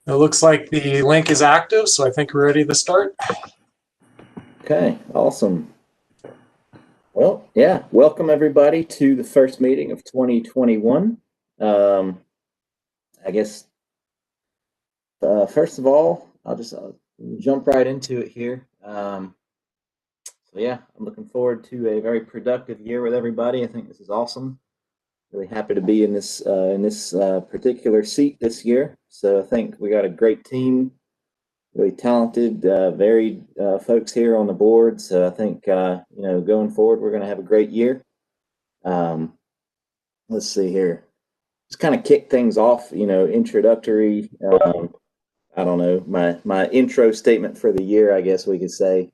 It looks like the link is active, so I think we're ready to start. Okay, awesome. Well, yeah, welcome everybody to the first meeting of 2021. I guess, first of all, I'll just jump right into it here. So yeah, I'm looking forward to a very productive year with everybody. I think this is awesome. Really happy to be in this particular seat this year. So I think we got a great team, really talented, varied folks here on the board. So I think going forward, we're going to have a great year. Let's see here. Just kind of kick things off. Introductory. I don't know, my intro statement for the year, I guess we could say.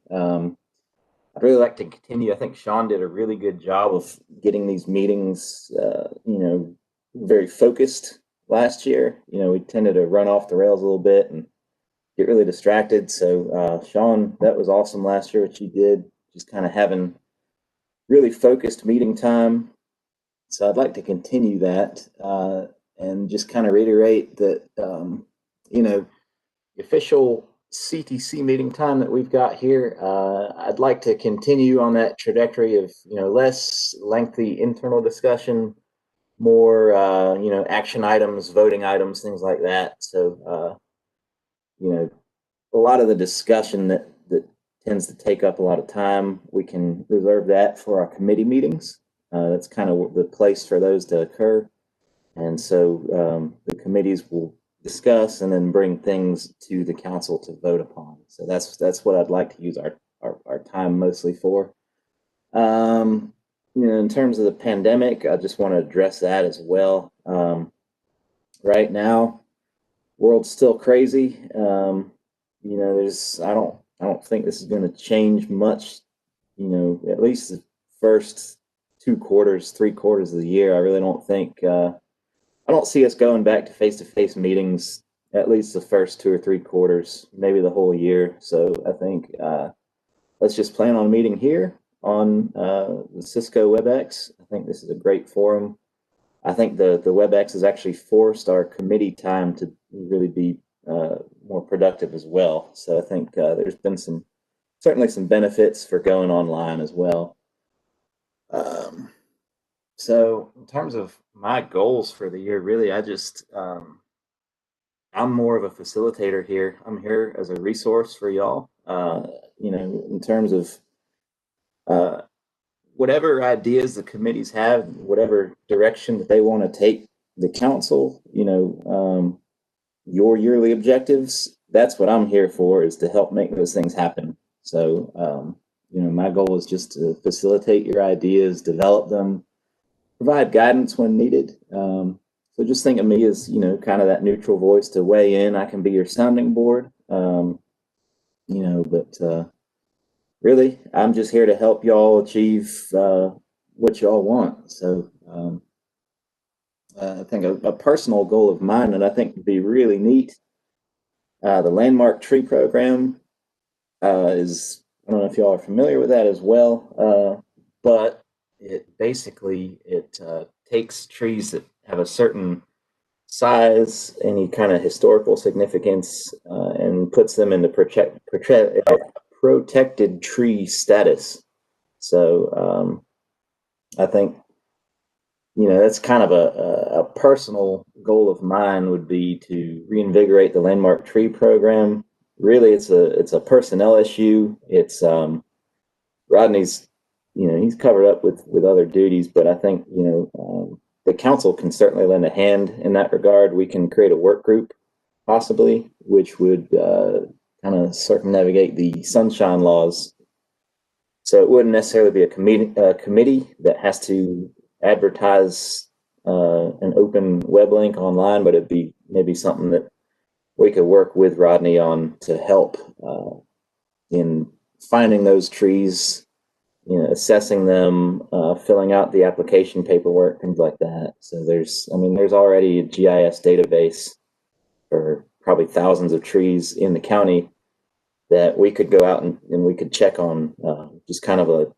I'd really like to continue. I think Sean did a really good job of getting these meetings, very focused last year. We tended to run off the rails a little bit and get really distracted. So, Sean, that was awesome last year, what you did, just kind of having really focused meeting time. So I'd like to continue that and just kind of reiterate that, the official CTC meeting time that we've got here, I'd like to continue on that trajectory of, less lengthy internal discussion, more, action items, voting items, things like that. So, a lot of the discussion that tends to take up a lot of time, we can reserve that for our committee meetings. That's kind of the place for those to occur. And so the committees will discuss and then bring things to the council to vote upon. So that's what I'd like to use our time mostly for. In terms of the pandemic, I just want to address that as well. Right now, world's still crazy. I don't think this is going to change much. At least the first 2 quarters, 3 quarters of the year. I really don't think. I don't see us going back to face-to-face meetings at least the first 2 or 3 quarters, maybe the whole year. So I think let's just plan on meeting here on the Cisco WebEx. I think this is a great forum. I think the WebEx has actually forced our committee time to really be more productive as well. So I think there's been certainly some benefits for going online as well. So in terms of my goals for the year, really, I'm more of a facilitator here. I'm here as a resource for y'all. In terms of whatever ideas the committees have, whatever direction that they want to take the council, your yearly objectives, that's what I'm here for, is to help make those things happen. So, my goal is just to facilitate your ideas, develop them, provide guidance when needed. So just think of me as, kind of that neutral voice to weigh in. I can be your sounding board, but really, I'm just here to help y'all achieve what y'all want. So I think a personal goal of mine that I think would be really neat, the landmark tree program is, I don't know if y'all are familiar with that as well, but it basically takes trees that have a certain size, any kind of historical significance, and puts them into protected tree status. So I think that's kind of a personal goal of mine, would be to reinvigorate the landmark tree program. Really, it's a personnel issue. It's Rodney's, he's covered up with other duties, but I think the council can certainly lend a hand in that regard. We can create a work group, possibly, which would kind of circumnavigate the sunshine laws. So it wouldn't necessarily be a committee that has to advertise an open web link online, but it'd be maybe something that we could work with Rodney on to help in finding those trees, assessing them, filling out the application paperwork, things like that. So there's already a GIS database for probably thousands of trees in the county that we could go out and we could check on, just kind of a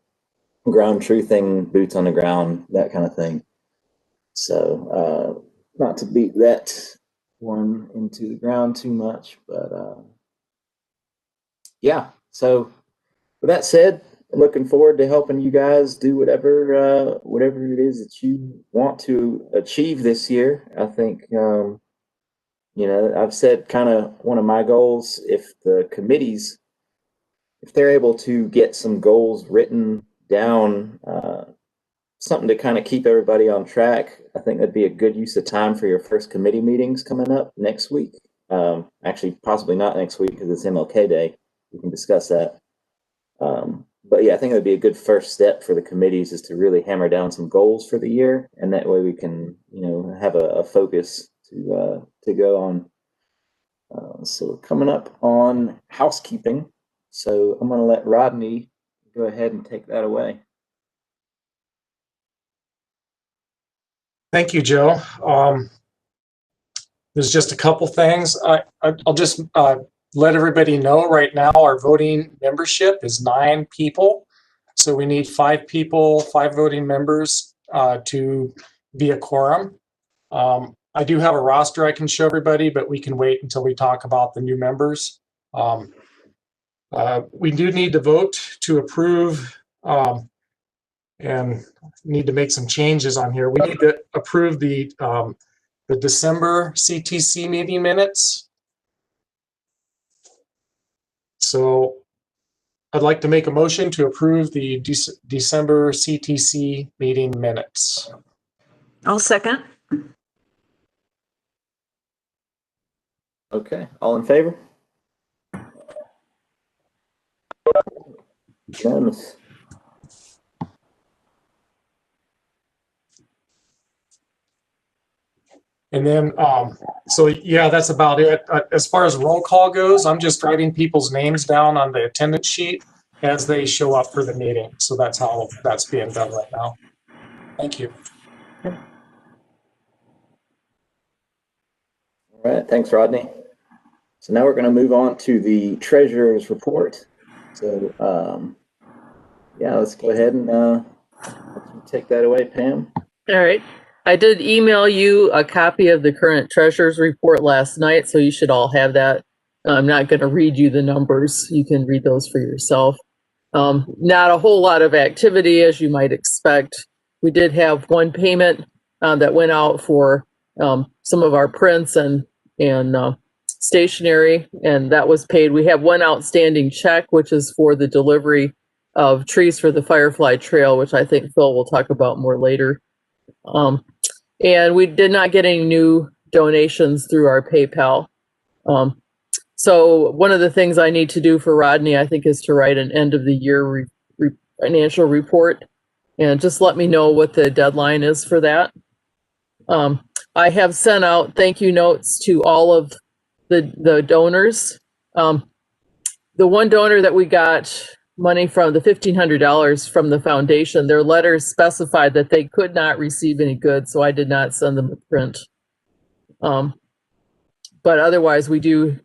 ground truthing, boots on the ground, that kind of thing. So not to beat that one into the ground too much, but yeah. So with that said, looking forward to helping you guys do whatever it is that you want to achieve this year. I think I've said kind of one of my goals, if the committees, if they're able to get some goals written down, something to kind of keep everybody on track, I think that'd be a good use of time for your first committee meetings coming up next week. Actually, possibly not next week because it's MLK Day. We can discuss that. But yeah, I think it would be a good first step for the committees is to really hammer down some goals for the year, and that way we can, have a focus to go on. So we're coming up on housekeeping. So I'm going to let Rodney go ahead and take that away. Thank you, Joe. There's just a couple things. I'll just let everybody know right now our voting membership is 9 people. So we need 5 people, 5 voting members to be a quorum. I do have a roster I can show everybody, but we can wait until we talk about the new members. We do need to vote to approve and need to make some changes on here. We need to approve the December CTC meeting minutes. So I'd like to make a motion to approve the December CTC meeting minutes. I'll second. Okay, all in favor? Unanimous. And then, so yeah, that's about it. As far as roll call goes, I'm just writing people's names down on the attendance sheet as they show up for the meeting. So that's how that's being done right now. Thank you. All right, thanks, Rodney. So now we're going to move on to the treasurer's report. So yeah, let's go ahead and take that away, Pam. All right. I did email you a copy of the current treasurer's report last night, so you should all have that. I'm not going to read you the numbers. You can read those for yourself. Not a whole lot of activity, as you might expect. We did have one payment that went out for some of our prints and stationery, and that was paid. We have one outstanding check, which is for the delivery of trees for the Firefly Trail, which I think Phil will talk about more later. And we did not get any new donations through our PayPal. So one of the things I need to do for Rodney, I think, is to write an end of the year financial report, and just let me know what the deadline is for that. I have sent out thank you notes to all of the donors. The one donor that we got money from, the $1,500 from the foundation, their letters specified that they could not receive any goods, so I did not send them a print. But otherwise, we do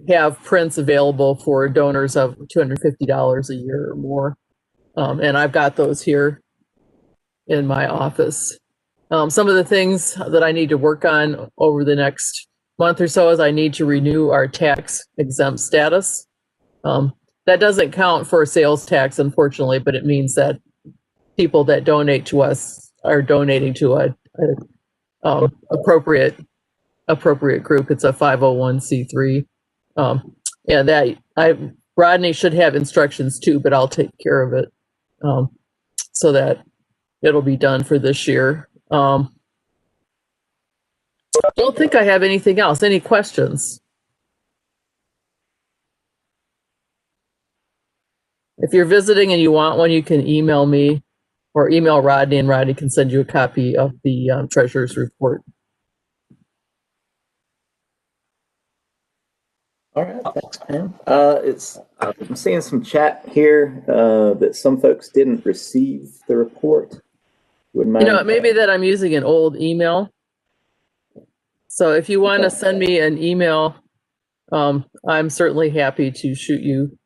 have prints available for donors of $250 a year or more. And I've got those here in my office. Some of the things that I need to work on over the next month or so is I need to renew our tax exempt status. That doesn't count for sales tax, unfortunately, but it means that people that donate to us are donating to a appropriate group. It's a 501c3. And that Rodney should have instructions too, but I'll take care of it so that it'll be done for this year. Don't think I have anything else. Any questions? If you're visiting and you want one, you can email me or email Rodney, and Rodney can send you a copy of the treasurer's report. All right, thanks, Pam. I'm seeing some chat here that some folks didn't receive the report. Wouldn't mind. You know, it may be that I'm using an old email. So if you want to send me an email, I'm certainly happy to shoot you.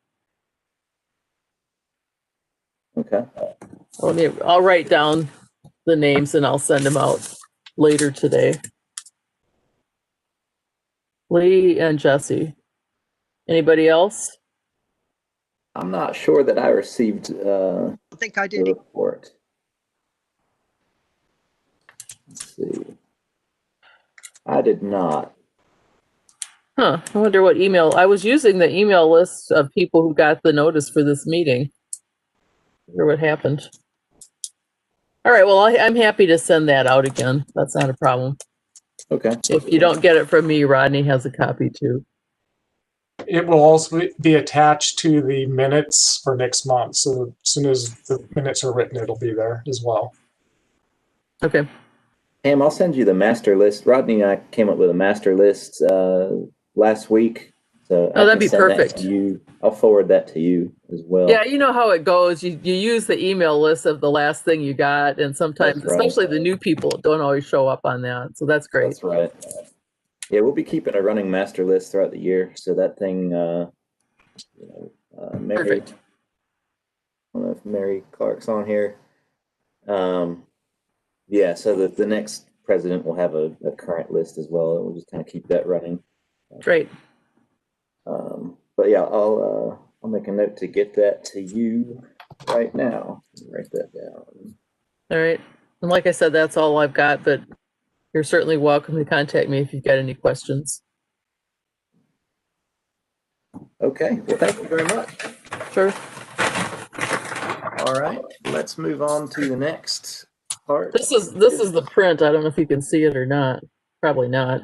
Okay. I'll write down the names and I'll send them out later today. Lee and Jesse. Anybody else? I'm not sure that I received I think I the did. report. Let's see. I did not. Huh, I wonder what email, I was using the email list of people who got the notice for this meeting. I wonder what happened. All right, well, I'm happy to send that out again. That's not a problem. Okay. If you don't get it from me, Rodney has a copy too. It will also be attached to the minutes for next month. So as soon as the minutes are written, it'll be there as well. Okay, Pam, I'll send you the master list. Rodney and I came up with a master list last week. So Oh, I that'd can be send that perfect. to you. I'll forward that to you as well. yeah, you know how it goes. You use the email list of the last thing you got, and sometimes, That's right. especially the new people, don't always show up on that. So that's great. That's right. Yeah, we'll be keeping a running master list throughout the year. So that thing, Mary, Perfect. I don't know if Mary Clark's on here. Yeah, so the next president will have a current list as well. We'll just kind of keep that running. Great. But yeah, I'll make a note to get that to you right now. Write that down. All right. And like I said, that's all I've got, but you're certainly welcome to contact me if you've got any questions. Okay, well, thank you very much. Sure. All right, let's move on to the next part. This is the print. I don't know if you can see it or not. Probably not.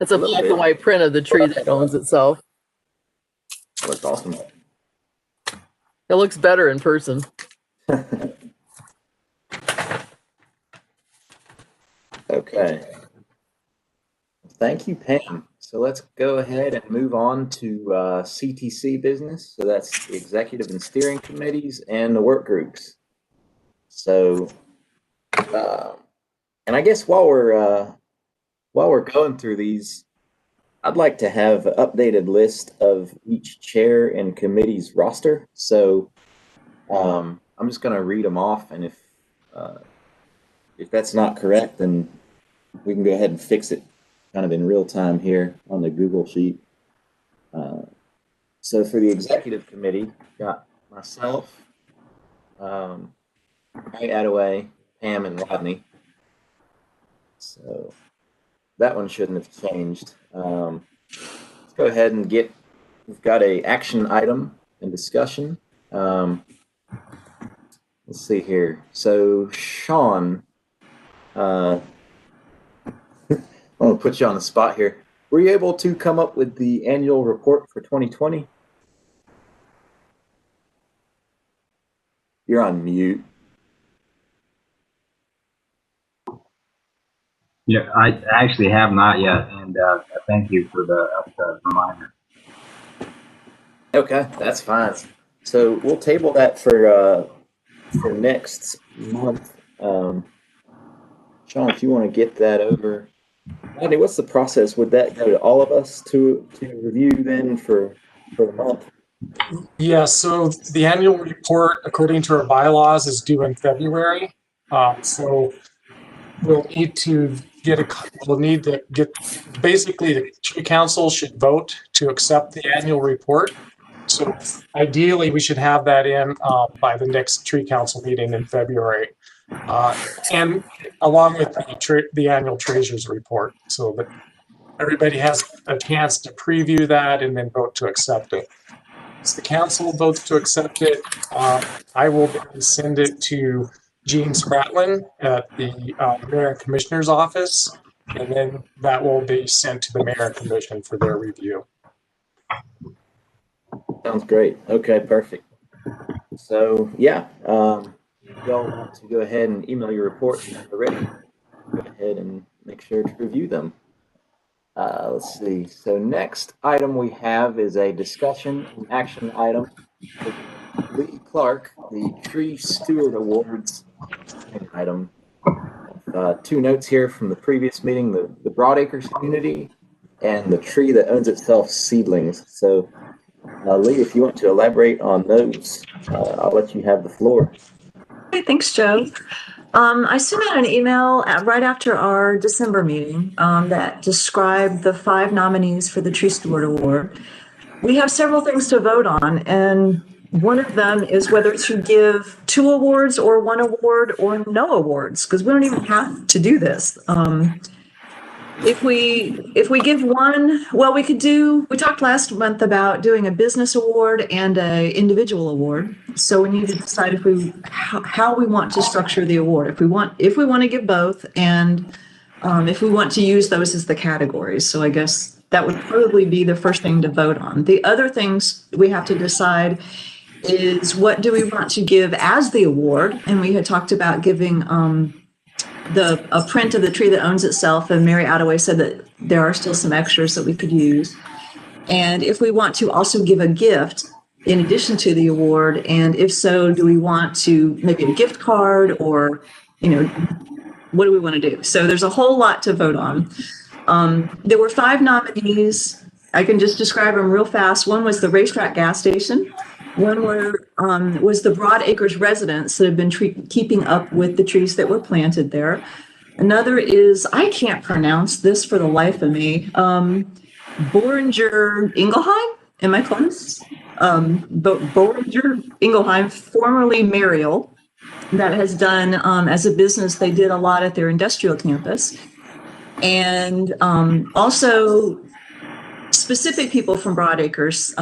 It's a black and white print of the tree that owns itself. That's awesome. It looks better in person. Okay. Thank you, Pam. So let's go ahead and move on to CTC business. So that's the executive and steering committees and the work groups. So, and I guess while we're going through these, I'd like to have an updated list of each chair and committee's roster. So I'm just going to read them off, and if that's not correct, then we can go ahead and fix it kind of in real time here on the Google sheet. So for the executive committee, got myself, Ray Attaway, Pam, and Rodney. So that one shouldn't have changed. Let's go ahead and we've got a action item and discussion. Let's see here. So Sean, I'm going to put you on the spot here. Were you able to come up with the annual report for 2020? You're on mute. Yeah, I actually have not yet, and thank you for the reminder. Okay, that's fine. So we'll table that for next month. Sean, if you want to get that over. Rodney, what's the process? Would that go to all of us to review then for the month? Yeah, so the annual report, according to our bylaws, is due in February. So we'll need to basically the tree council should vote to accept the annual report. So ideally, we should have that in by the next tree council meeting in February, and along with the annual treasurer's report, so that everybody has a chance to preview that and then vote to accept it. Once the council votes to accept it, I will then send it to Gene Spratlin at the Mayor and Commissioner's office, and then that will be sent to the Mayor and Commission for their review. Sounds great. Okay, perfect. So yeah, y'all want to go ahead and email your reports when you're ready. Go ahead and make sure to review them. Let's see. So next item we have is a discussion and action item. Lee Clark, the Tree Steward Awards item. Two notes here from the previous meeting: the Broadacres community and the tree that owns itself seedlings. So Lee, if you want to elaborate on those, I'll let you have the floor. Hey, thanks, Joe. I sent out an email right after our December meeting that described the 5 nominees for the Tree Steward Award. We have several things to vote on, and one of them is whether to give 2 awards or 1 award or no awards, because we don't even have to do this. If we give 1, well, we talked last month about doing a business award and a individual award. So we need to decide how we want to structure the award. If we want to give both, and if we want to use those as the categories. So I guess that would probably be the first thing to vote on. The other things we have to decide is what do we want to give as the award? And we had talked about giving a print of the tree that owns itself, and Mary Attaway said that there are still some extras that we could use. And if we want to also give a gift in addition to the award, and if so, do we want to maybe a gift card, or, what do we want to do? So there's a whole lot to vote on. There were 5 nominees. I can just describe them real fast. One was the racetrack gas station. One was the Broad Acres residents that have been keeping up with the trees that were planted there. Another is, I can't pronounce this for the life of me, Boehringer Ingelheim. Am I close? Boehringer Ingelheim, formerly Mariel, that has done, as a business, they did a lot at their industrial campus. And also specific people from Broad Acres,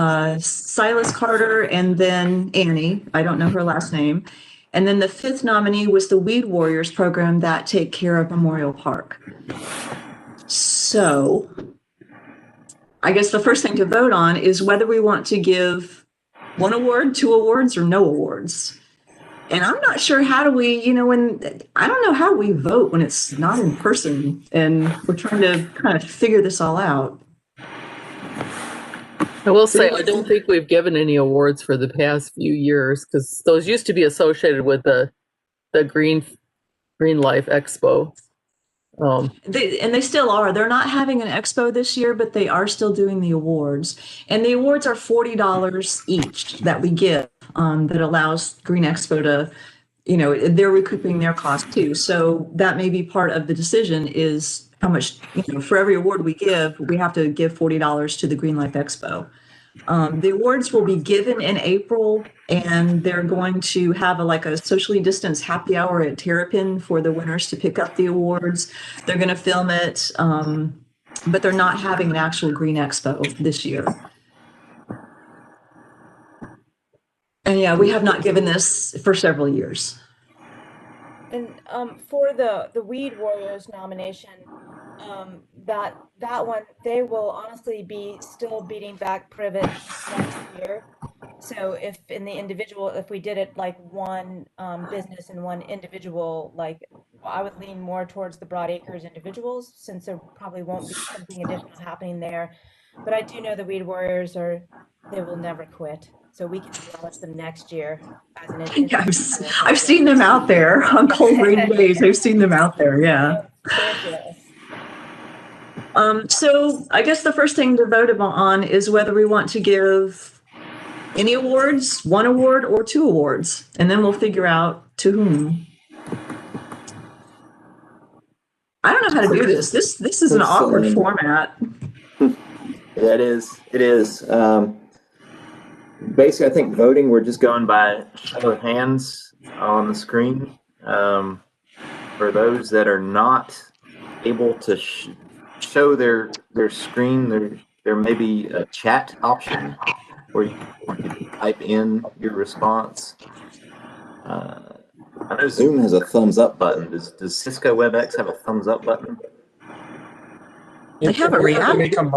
Silas Carter, and then Annie, I don't know her last name. And then the 5th nominee was the Weed Warriors program that take care of Memorial Park. So I guess the first thing to vote on is whether we want to give 1 award, 2 awards, or no awards. And I'm not sure how do we, I don't know how we vote when it's not in person, and we're trying to kind of figure this all out. I will say, I don't think we've given any awards for the past few years, because those used to be associated with the Green Life Expo. They still are. They're not having an expo this year, but they are still doing the awards. And the awards are $40 each that we give, that allows Green Expo to, they're recouping their cost too. So that may be part of the decision, is how much, for every award we give, we have to give $40 to the Green Life Expo. The awards will be given in April, and they're going to have a socially distanced happy hour at Terrapin for the winners to pick up the awards. They're going to film it, but they're not having an actual Green Expo this year. And yeah, we have not given this for several years. And for the Weed Warriors nomination, that one, they will honestly be still beating back Privet next year. So if we did it like 1 business and 1 individual, I would lean more towards the Broad Acres individuals, since there probably won't be something additional happening there. But I do know the Weed Warriors they will never quit. So we can launch them next year as an individual. Yeah, I've seen them out there on cold rainy days. I've seen them out there. Yeah. So I guess the first thing to vote on is whether we want to give any awards, 1 award, or 2 awards, and then we'll figure out to whom. I don't know how to do this. This is an awkward format. Yeah, it is. It is. Basically, I think voting, we're just going by show of hands on the screen. For those that are not able to show their screen, there may be a chat option where you can type in your response. I know Zoom has a thumbs up button. Does Cisco WebEx have a thumbs up button? They have a reaction.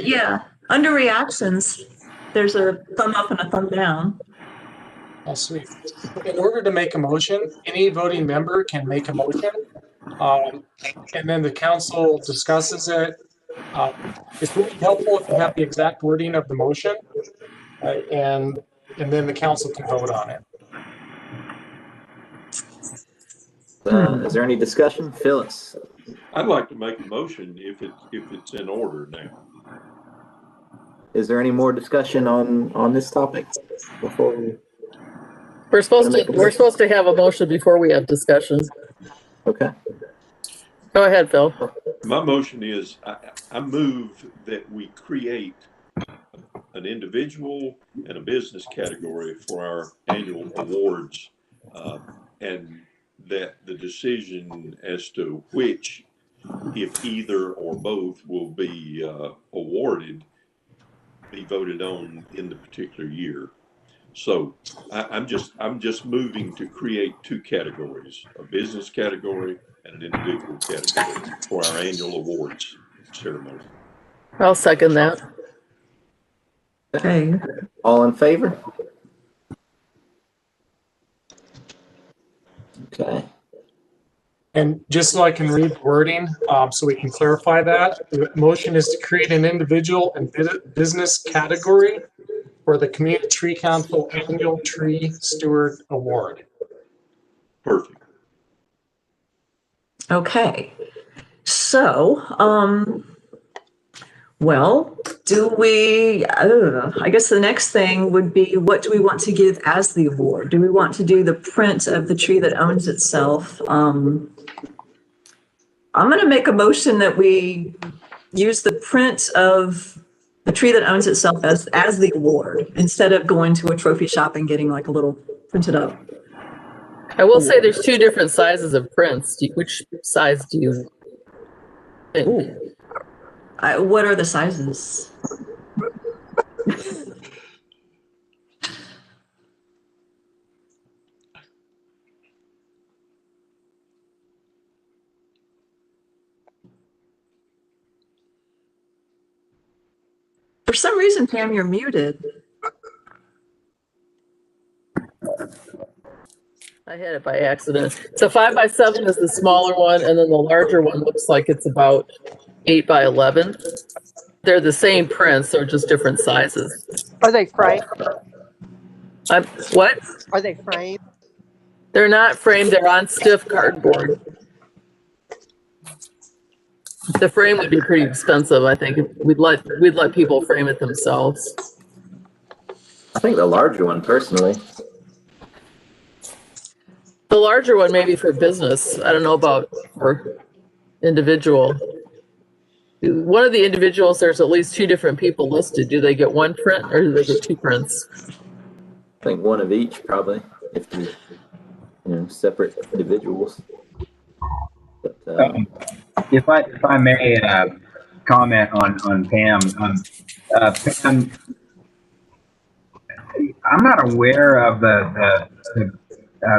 Yeah, under reactions, there's a thumb up and a thumb down. Oh, sweet. In order to make a motion, any voting member can make a motion, and then the council discusses it. It's really helpful if you have the exact wording of the motion, and then the council can vote on it. Is there any discussion? Phyllis? I'd like to make a motion if it's in order now. Is there any more discussion on this topic before we? We're supposed to have a motion before we have discussion. Okay. Go ahead, Phil. My motion is I move that we create an individual and a business category for our annual awards, and that the decision as to which, if either or both, will be awarded, be voted on in the particular year. So I'm just moving to create two categories: a business category and an individual category for our annual awards ceremony. I'll second that. Okay. All in favor? Okay. And just so I can read the wording, so we can clarify that, the motion is to create an individual and business category for the Community Tree Council Annual Tree Steward Award. Perfect. Okay. So, well, do we, I guess the next thing would be, what do we want to give as the award? Do we want to do the print of the tree that owns itself? I'm going to make a motion that we use the print of the tree that owns itself as the award, instead of going to a trophy shop and getting like a little printed up. I will say there's two different sizes of prints. Which size do you think? Ooh. What are the sizes? For some reason, Pam, you're muted. I had it by accident. So 5x7 is the smaller one, and then the larger one looks like it's about 8x11. They're the same prints, they're just different sizes. Are they framed? What? Are they framed? They're not framed, they're on stiff cardboard. The frame would be pretty expensive, I think. We'd let people frame it themselves. I think the larger one, personally. The larger one maybe for business. I don't know about for individual. One of the individuals, there's at least two different people listed. Do they get one print or do they get two prints? I think one of each, probably, if you separate individuals. But, If I may comment on Pam, Pam, I'm not aware of the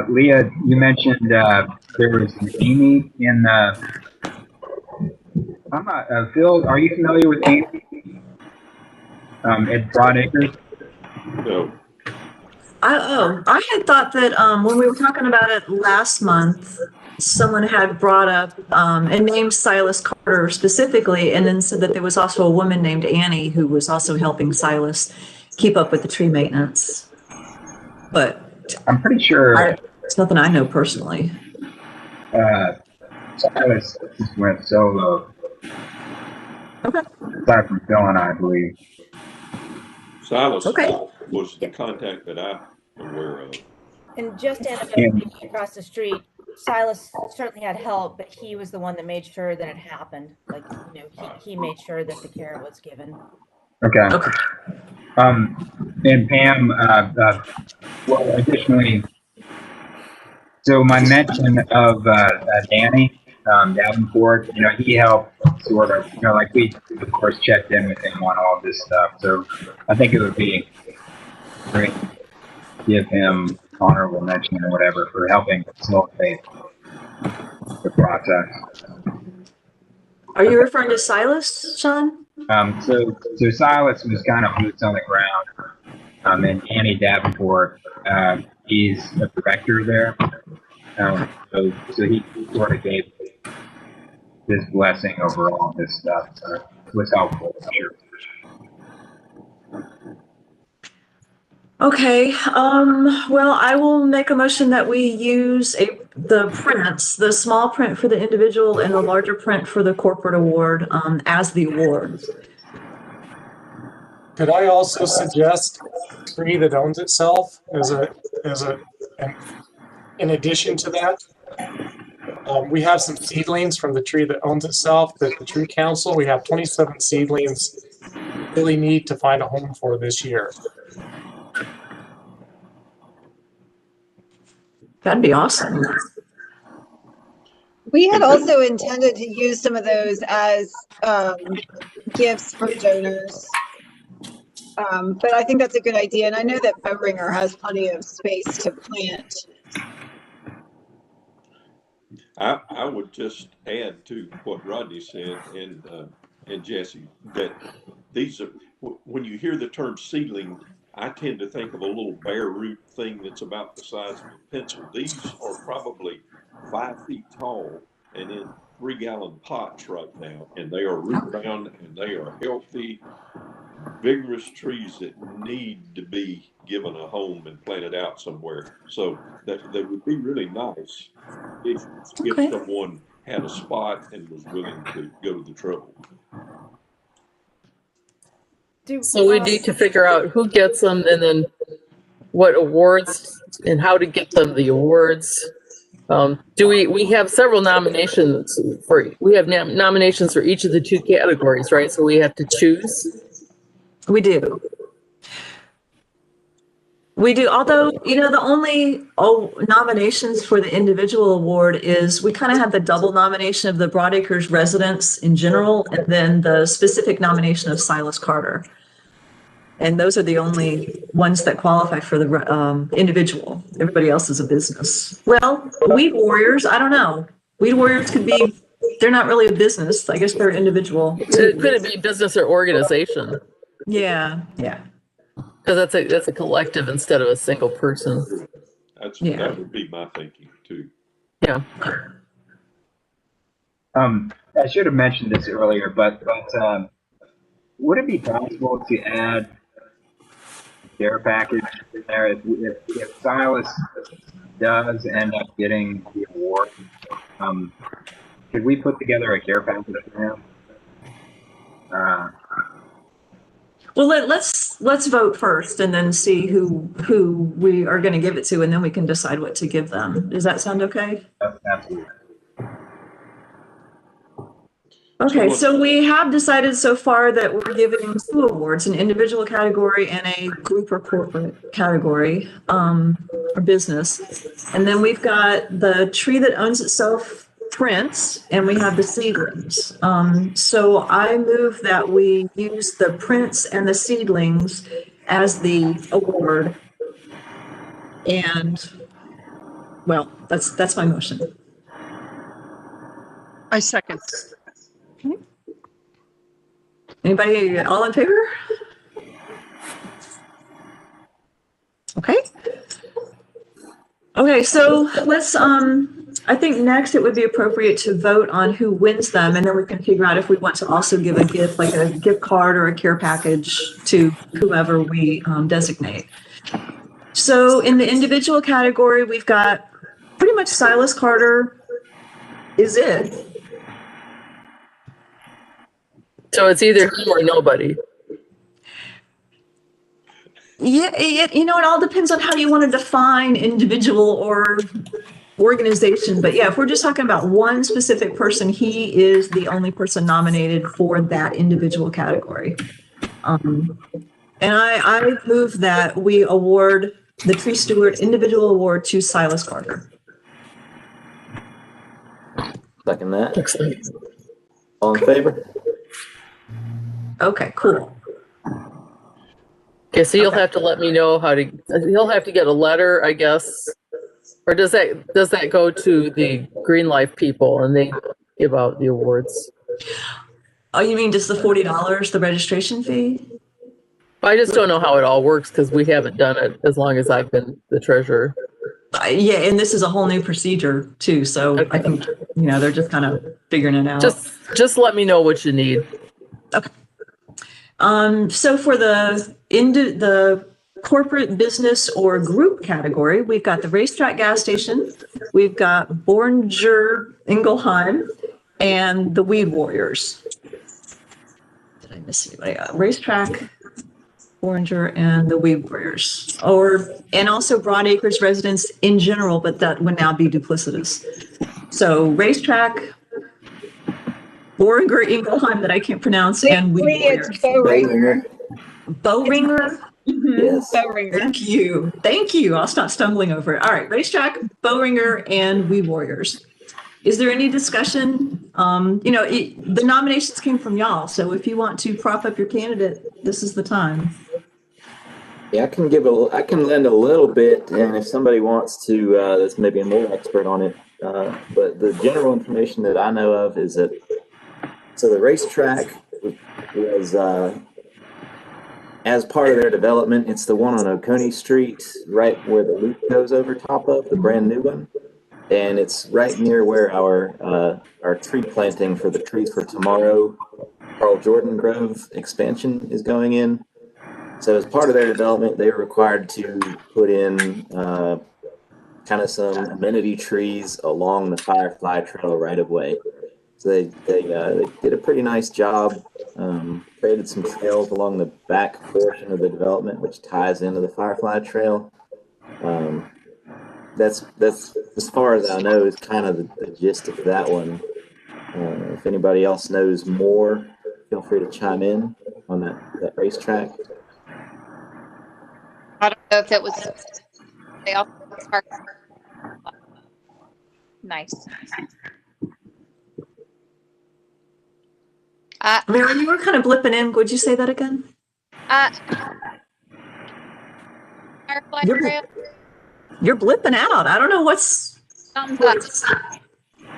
Leah. You mentioned there was an Amy in. I'm not Phil. Are you familiar with Amy at Broadacres? No. I had thought that when we were talking about it last month, someone had brought up and named Silas Carter specifically, and then said that there was also a woman named Annie who was also helping Silas keep up with the tree maintenance. But I'm pretty sure it's nothing I know personally. Silas just went solo. Okay. Aside from Phil and I believe. Silas Okay. was the contact that I'm aware of. And just to end up across the street, Silas certainly had help, but he was the one that made sure that it happened. Like, you know, he made sure that the care was given. Okay. Okay. And Pam, well, additionally, so my mention of Danny Davenport, you know, he helped sort of, you know, like we, of course, checked in with him on all this stuff. So I think it would be great to give him honorable mention or whatever for helping facilitate the process. Are you referring to Silas, Sean? So Silas was kind of boots on the ground, and Danny Davenport, he's a director there. So he sort of gave his blessing over all this stuff. So it was helpful, I'm sure. Okay, well, I will make a motion that we use the prints, the small print for the individual and the larger print for the corporate award, as the award. Could I also suggest tree that owns itself as a in addition to that? We have some seedlings from the tree that owns itself, that the Tree Council, we have 27 seedlings really need to find a home for this year. That'd be awesome. We had also intended to use some of those as gifts for donors. But I think that's a good idea. And I know that Bowringer has plenty of space to plant. I would just add to what Rodney said and Jesse, that these are, when you hear the term seedling, I tend to think of a little bare root thing that's about the size of a pencil. These are probably 5 feet tall and in 3-gallon pots right now, and they are root bound and they are healthy, vigorous trees that need to be given a home and planted out somewhere. So that would be really nice if someone had a spot and was willing to go to the trouble. So we need to figure out who gets them and then what awards and how to get them the awards. We have several nominations nominations for each of the 2 categories, right? So we have to choose. We do. We do, although, the only nominations for the individual award is we kind of have the double nomination of the Broadacres residents in general, and then the specific nomination of Silas Carter. And those are the only ones that qualify for the individual. Everybody else is a business. Well, Weed Warriors, I don't know. Weed Warriors they're not really a business. I guess they're individual. Could it be business or organization? Yeah. Because that's a collective instead of a single person. That would be my thinking too. Yeah. I should have mentioned this earlier, but would it be possible to add care package in there if Silas does end up getting the award? Could we put together a care package for him? Well, let's vote first and then see who we are going to give it to, and then we can decide what to give them. Does that sound okay? Absolutely. Okay, so we have decided so far that we're giving 2 awards, an individual category and a group or corporate category, or business. And then we've got the tree that owns itself, Prince, and we have the seedlings. So I move that we use the Prince and the seedlings as the award. And, well, that's my motion. I second. Okay. Anybody, all in favor? Okay. Okay, so let's, I think next it would be appropriate to vote on who wins them, and then we can figure out if we want to also give a gift, like a gift card or a care package to whoever we designate. So in the individual category, we've got pretty much Silas Carter is it. So it's either him or nobody. Yeah, it all depends on how you want to define individual or organization. But yeah, if we're just talking about one specific person, he is the only person nominated for that individual category. And I move that we award the Tree Steward individual award to Silas Carter. Second that. All in favor? Okay, cool. Okay, so you'll have to let me know he'll have to get a letter, I guess. Or does that go to the Green Life people and they give out the awards? Oh, you mean just the $40, the registration fee? I just don't know how it all works because we haven't done it as long as I've been the treasurer. Yeah, and this is a whole new procedure too. So okay. I think, they're just kind of figuring it out. Just let me know what you need. Okay. So for the corporate, business, or group category, we've got the Racetrack gas station, we've got Bornger Ingelheim, and the Weed Warriors. Did I miss anybody? Racetrack, Boringer and the Weed Warriors, and also Broad Acres residents in general, but that would now be duplicitous. So racetrack, Boringer, Ingelheim, that I can't pronounce, and Weed Lee, Warriors. it's Bowringer. Bowringer. Yes. Bowringer. Thank you. Thank you. I'll stop stumbling over it. All right, racetrack, Bowringer, and Weed Warriors. Is there any discussion? The nominations came from y'all, so if you want to prop up your candidate, this is the time. Yeah, I can lend a little bit, and if somebody wants to, that's maybe a more expert on it. But the general information that I know of is that, so the racetrack was, as part of their development, it's the one on Oconee Street, right where the loop goes over top of, the brand new one. And it's right near where our tree planting for the Trees for Tomorrow Carl Jordan Grove expansion is going in. So as part of their development, they were required to put in kind of some amenity trees along the Firefly Trail right of way. So they did a pretty nice job. Created some trails along the back portion of the development, which ties into the Firefly Trail. That's as far as I know is kind of the gist of that one. If anybody else knows more, feel free to chime in on that racetrack. I don't know if it was they also nice. Mary, you were kind of blipping in. Would you say that again? Firefly You're, Trail. you're blipping out. I don't know what's. Thumbs up.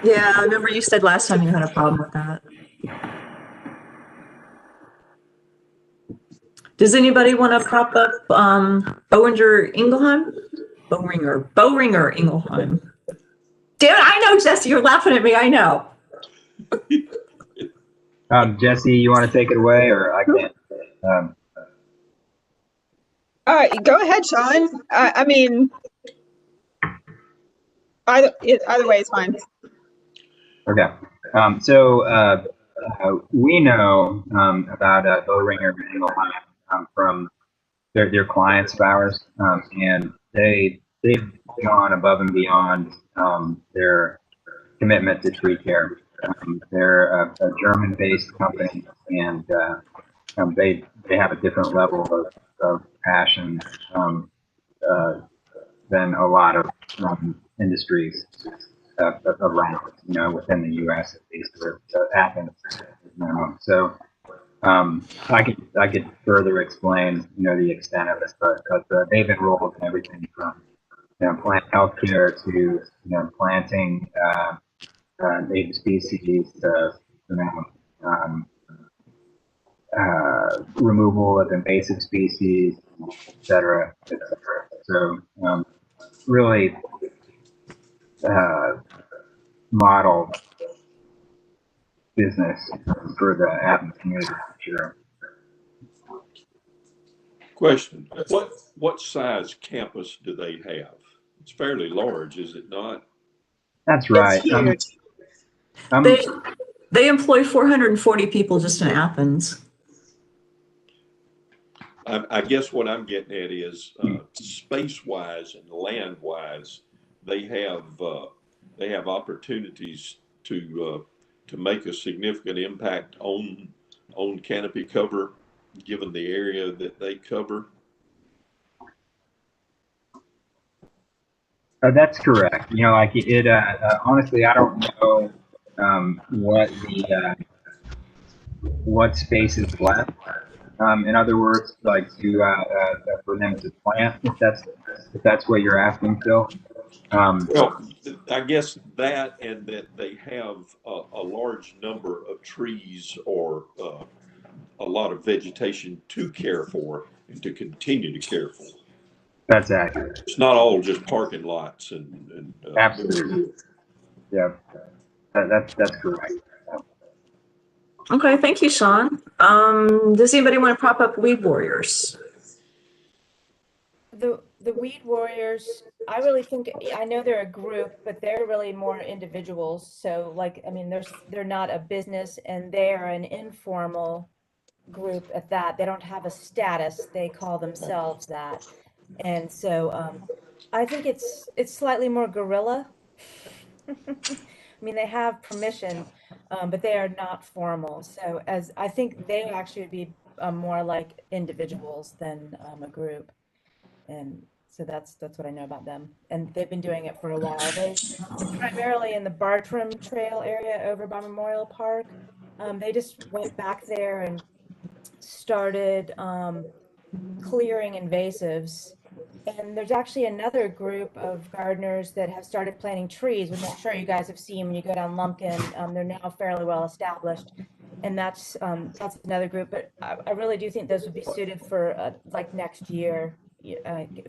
Yeah, I remember you said last time you had a problem with that. Does anybody want to prop up Bowringer Ingelheim? Bowringer Ingelheim. Damn it, I know, Jesse, you're laughing at me. I know. Jesse, you want to take it away, or I can? All right, go ahead, Sean. I mean, either way is fine. Okay. We know about Bowringer and Ingelheim from their clients of ours, and they've gone above and beyond their commitment to tree care. They're a German-based company, and they have a different level of passion than a lot of industries around, within the U.S. at least, or Athens. So I could further explain, the extent of it, but they've enrolled in everything from plant healthcare to planting native species to removal of invasive species, et cetera. So really model business for the Athens community, for sure. Question: What size campus do they have? It's fairly large, is it not? That's right. It's huge. They employ 440 people just in Athens. I guess what I'm getting at is space-wise and land-wise, they have opportunities to make a significant impact on canopy cover, given the area that they cover. That's correct. Honestly, I don't know what space is left. In other words, like for them to plant, if that's what you're asking, Phil. Well, I guess that, and that they have a large number of trees or a lot of vegetation to care for and to continue to care for. That's accurate. It's not all just parking lots and absolutely. Yeah, that's correct. Okay, thank you, Sean. Does anybody want to prop up Weed Warriors? The Weed Warriors, I really think, I know they're a group, but they're really more individuals. So they're not a business, and they are an informal group at that. They don't have a status. They call themselves that. And so I think it's slightly more guerrilla. I mean, they have permission, but they are not formal. So as I think they actually would be more like individuals than a group. And so that's what I know about them. And they've been doing it for a while. They primarily in the Bartram Trail area over by Memorial Park. They just went back there and started clearing invasives. And there's actually another group of gardeners that have started planting trees, which I'm sure you guys have seen when you go down Lumpkin. They're now fairly well established. And that's another group. But I really do think those would be suited for like next year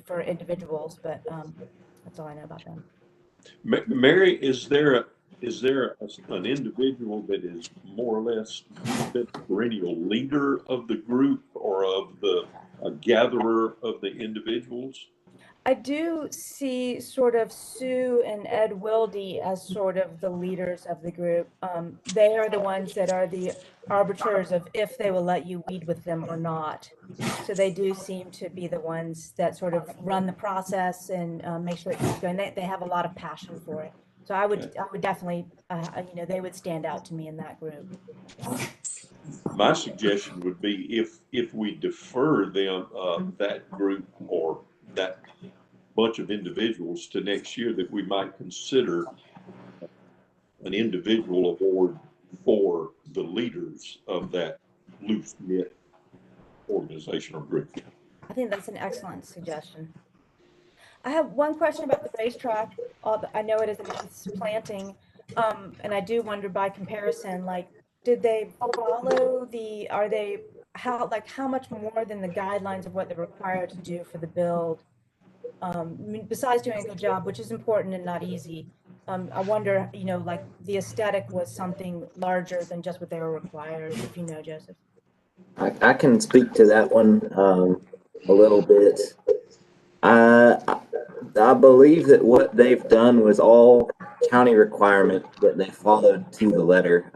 for individuals. But that's all I know about them. Mary, is there an individual that is more or less the perennial leader of the group or of the gatherer of the individuals? I do see sort of Sue and Ed Wilde as sort of the leaders of the group. They are the ones that are the arbiters of if they will let you weed with them or not. So they do seem to be the ones that sort of run the process and make sure it keeps going. They have a lot of passion for it. So I would definitely, they would stand out to me in that group. My suggestion would be if we defer them, that group or that bunch of individuals to next year, that we might consider an individual award for the leaders of that loose knit organization or group. I think that's an excellent suggestion. I have one question about the racetrack. I know it is a planting, and I do wonder by comparison, like, did they follow how much more than the guidelines of what they're required to do for the build? I mean, besides doing a good job, which is important and not easy, I wonder, like the aesthetic was something larger than just what they were required, if you know, Joseph. I can speak to that one a little bit. I believe that what they've done was all county requirement that they followed to the letter.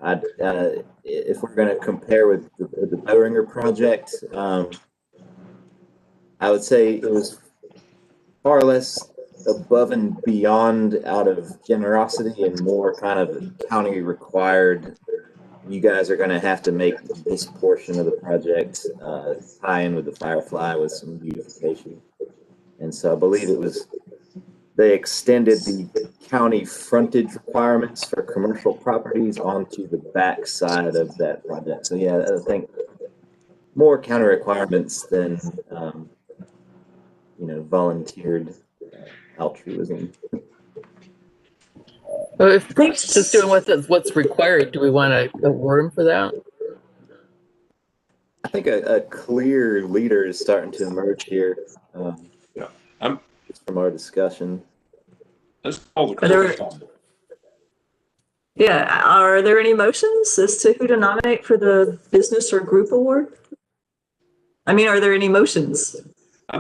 If we're going to compare with the Bowringer project, I would say it was far less above and beyond out of generosity and more kind of county required. You guys are going to have to make this portion of the project tie in with the Firefly with some beautification. And so I believe they extended the county frontage requirements for commercial properties onto the back side of that project. So yeah, I think more county requirements than volunteered altruism. So if Pete's just doing what's required, do we want to award him for that? I think a clear leader is starting to emerge here. From our discussion. Let's call the question. Yeah, are there any motions as to who to nominate for the business or group award? I mean, are there any motions?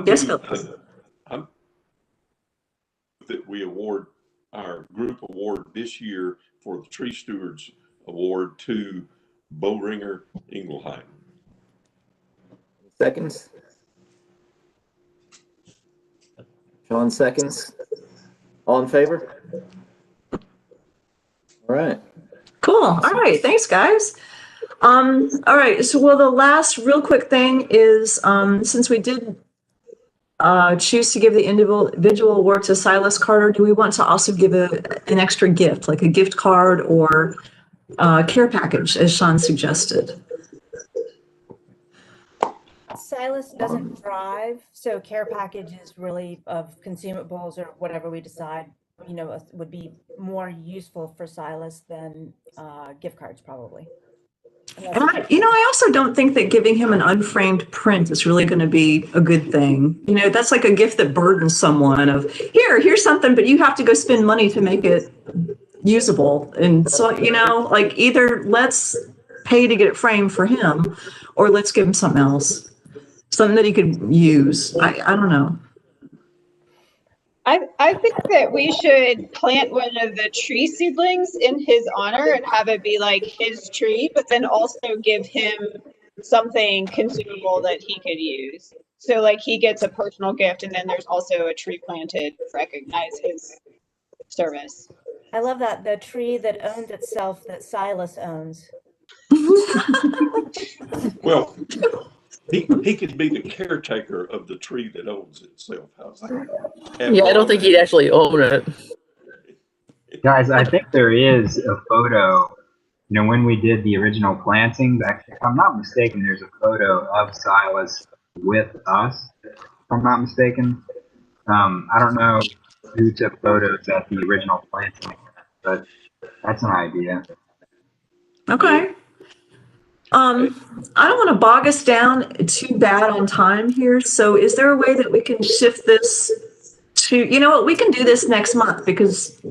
Yes, Phil. That we award our group award this year for the Tree Stewards Award to Bowringer Inglehine. Seconds. Sean seconds. All in favor? All right. Cool. All right. Thanks, guys. All right. So, well, the last real quick thing is, since we did choose to give the individual award to Silas Carter, do we want to also give an extra gift, like a gift card or care package, as Sean suggested? Silas doesn't drive, so care package is really of consumables or whatever we decide, would be more useful for Silas than gift cards probably. And I also don't think that giving him an unframed print is really going to be a good thing. That's like a gift that burdens someone of here's something, but you have to go spend money to make it usable. And so, like either let's pay to get it framed for him or let's give him something else, something that he could use. I don't know. I think that we should plant one of the tree seedlings in his honor and have it be like his tree, but then also give him something consumable that he could use. So like he gets a personal gift, and then there's also a tree planted to recognize his service. I love that, the tree that owns itself that Silas owns. Well, he could be the caretaker of the tree that owns itself. How's that? Yeah, I don't think he'd actually own it. Guys, I think there is a photo, you know, when we did the original plantings, actually, if I'm not mistaken, there's a photo of Silas with us, if I'm not mistaken. I don't know who took photos at the original planting, but that's an idea. Okay. I don't want to bog us down too bad on time here. So is there a way that we can shift this to, you know what, we can do this next month because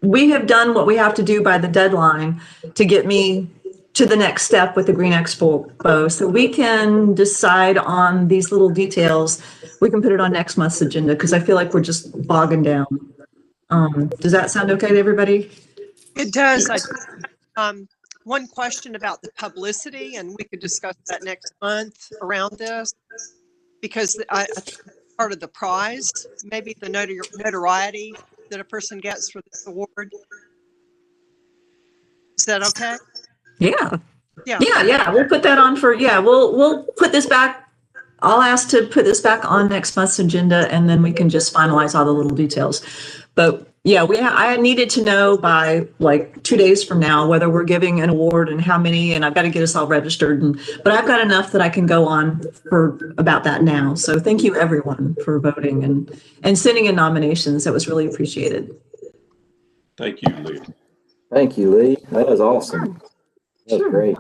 we have done what we have to do by the deadline to get me to the next step with the Green Expo. So we can decide on these little details. We can put it on next month's agenda because I feel like we're just bogging down. Does that sound okay to everybody? It does. One question about the publicity, and we could discuss that next month around this, because I think part of the prize, maybe the notoriety that a person gets for this award. Is that okay? Yeah. Yeah. Yeah. We'll put that on for, we'll put this back. I'll ask to put this back on next month's agenda, and then we can just finalize all the little details. But yeah, I needed to know by like 2 days from now whether we're giving an award and how many, and I've got to get us all registered. But I've got enough that I can go on for about that now. So thank you everyone for voting and sending in nominations. That was really appreciated. Thank you, Lee. Thank you, Lee. That was awesome. That was great.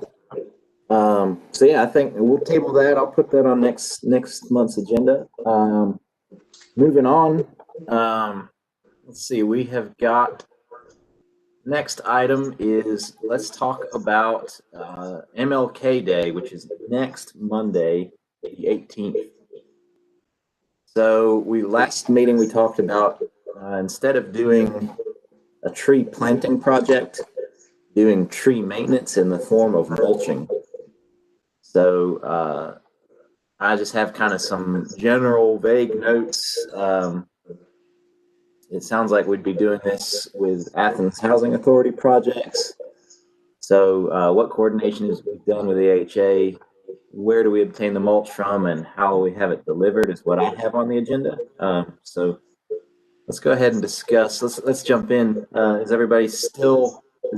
So yeah, I think we'll table that. I'll put that on next month's agenda. Moving on. Let's see. We have got next item is let's talk about MLK Day, which is next Monday, the 18th. So last meeting we talked about instead of doing a tree planting project, doing tree maintenance in the form of mulching. So I just have kind of some general vague notes. It sounds like we'd be doing this with Athens Housing Authority projects. So what coordination is done with the AHA? Where do we obtain the mulch from, and how we have it delivered is what I have on the agenda. So let's go ahead and discuss. Let's jump in. Is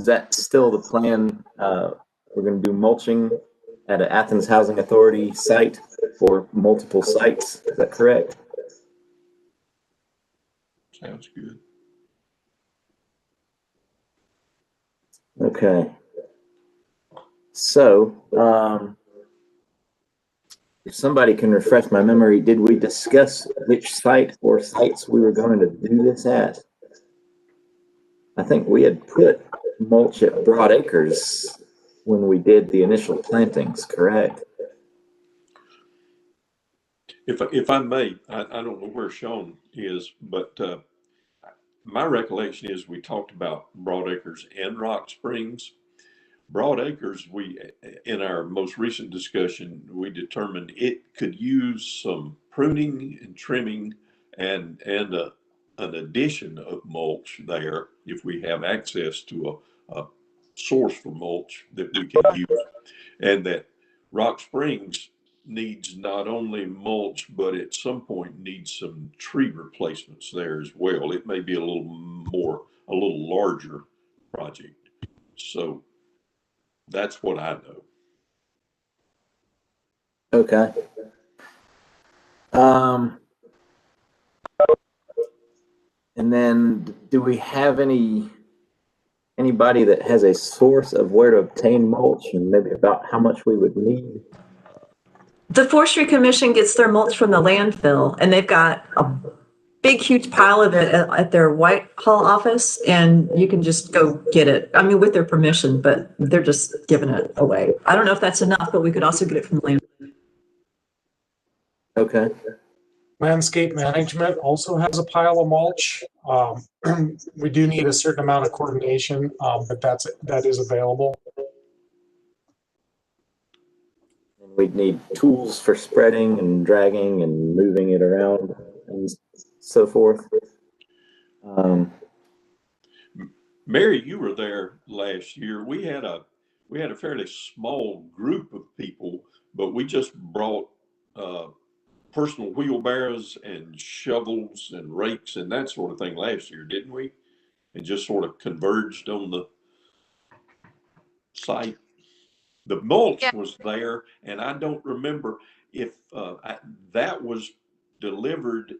that still the plan? We're going to do mulching at an Athens Housing Authority site for multiple sites. Is that correct? Sounds good. Okay. So, if somebody can refresh my memory, did we discuss which site or sites we were going to do this at? I think we had put mulch at Broad Acres when we did the initial plantings, correct? If I may, I don't know where Sean is, but my recollection is we talked about Broad Acres and Rock Springs. Broad Acres, in our most recent discussion, we determined it could use some pruning and trimming and an addition of mulch there if we have access to a source for mulch that we can use, and that Rock Springs needs not only mulch, but at some point needs some tree replacements there as well. It may be a little larger project. So that's what I know. Okay. And then do we have anybody that has a source of where to obtain mulch and maybe about how much we would need? The Forestry Commission gets their mulch from the landfill, and they've got a big, huge pile of it at their Whitehall office, and you can just go get it. I mean, with their permission, but they're just giving it away. I don't know if that's enough, but we could also get it from the landfill. Okay. Landscape management also has a pile of mulch. We do need a certain amount of coordination, but that is available. And we'd need tools for spreading and dragging and moving it around and so forth. Mary, you were there last year. We had a fairly small group of people, but we just brought personal wheelbarrows and shovels and rakes and that sort of thing last year, didn't we? And just sort of converged on the site. The mulch Yeah. was there, and I don't remember if that was delivered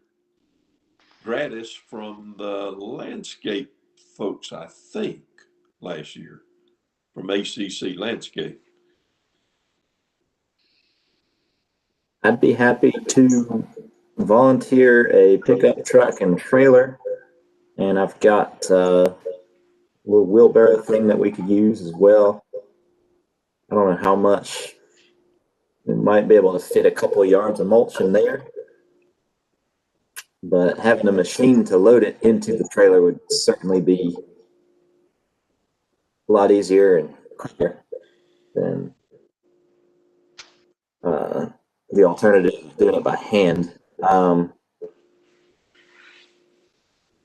gratis from the landscape folks, I think, last year from ACC Landscape. I'd be happy to volunteer a pickup truck and trailer, and I've got a little wheelbarrow thing that we could use as well. I don't know how much. We might be able to fit a couple of yards of mulch in there, but having a machine to load it into the trailer would certainly be a lot easier and quicker than the alternative of doing it by hand.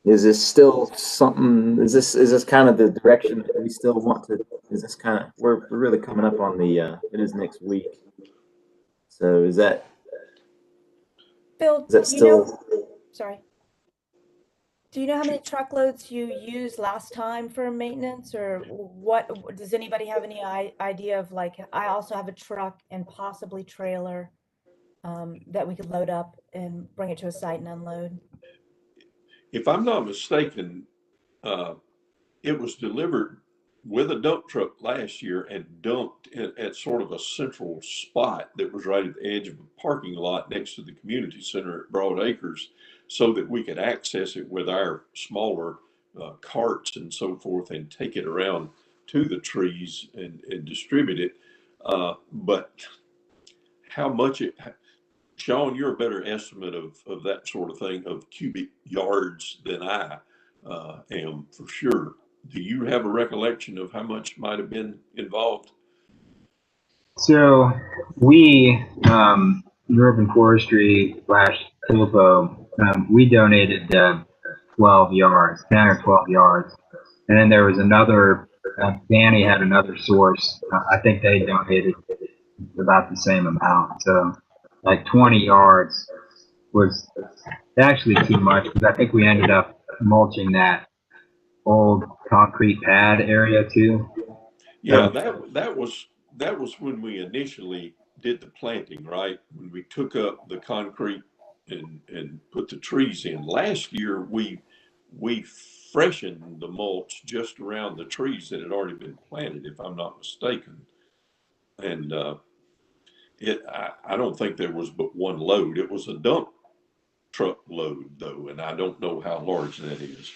Is this still something? Is this kind of the direction that we still want to? Is this kind of we're really coming up on the? It is next week. So is that Phil, is that do you know, still? sorry. Do you know how many truckloads you used last time for maintenance, or what, does anybody have any idea of, like, I also have a truck and possibly trailer that we could load up and bring it to a site and unload? If I'm not mistaken, it was delivered with a dump truck last year and dumped at sort of a central spot that was right at the edge of a parking lot next to the community center at Broad Acres, so that we could access it with our smaller carts and so forth and take it around to the trees and distribute it. But how much it, Sean, you're a better estimate of that sort of thing, of cubic yards, than I am for sure. Do you have a recollection of how much might have been involved? So we, Urban Forestry slash Topo, we donated 12 yards, 10 or 12 yards. And then there was another, Danny had another source. I think they donated about the same amount. So like 20 yards was actually too much, because I think we ended up mulching that old concrete pad area too. Yeah, that was when we initially did the planting, right? When we took up the concrete and put the trees in. Last year we freshened the mulch just around the trees that had already been planted, if I'm not mistaken. And I don't think there was but one load. It was a dump truck load though, and I don't know how large that is.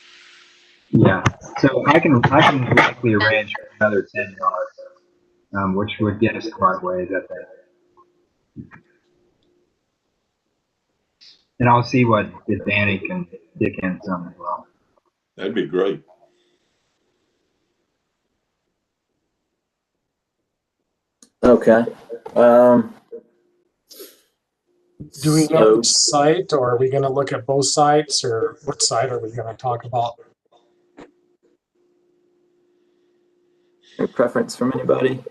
Yeah, so I can likely arrange for another 10 yards, which would get us quite a ways, I think. And I'll see what if Danny can kick in some as well. That'd be great. Okay. Do we know So which site, or are we going to look at both sites, or what site are we going to talk about? a preference from anybody?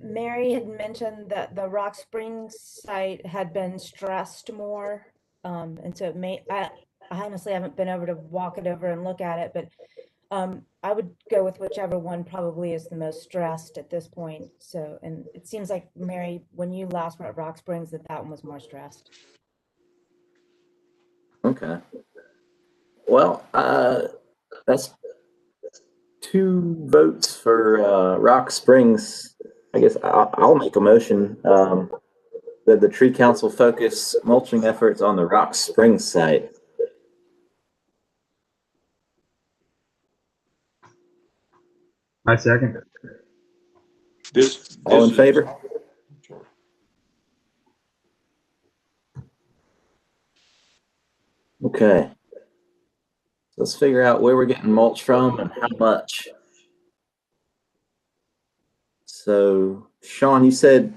Mary had mentioned that the Rock Springs site had been stressed more. And so I honestly haven't been over to walk it over and look at it, but I would go with whichever one probably is the most stressed at this point. So, and it seems like, Mary, when you last were at Rock Springs, that one was more stressed. Okay. Well, that's 2 votes for Rock Springs. I guess I'll make a motion that the tree council focus mulching efforts on the Rock Springs site. I second. All in favor? Okay. let's figure out where we're getting mulch from and how much. So, Sean, you said,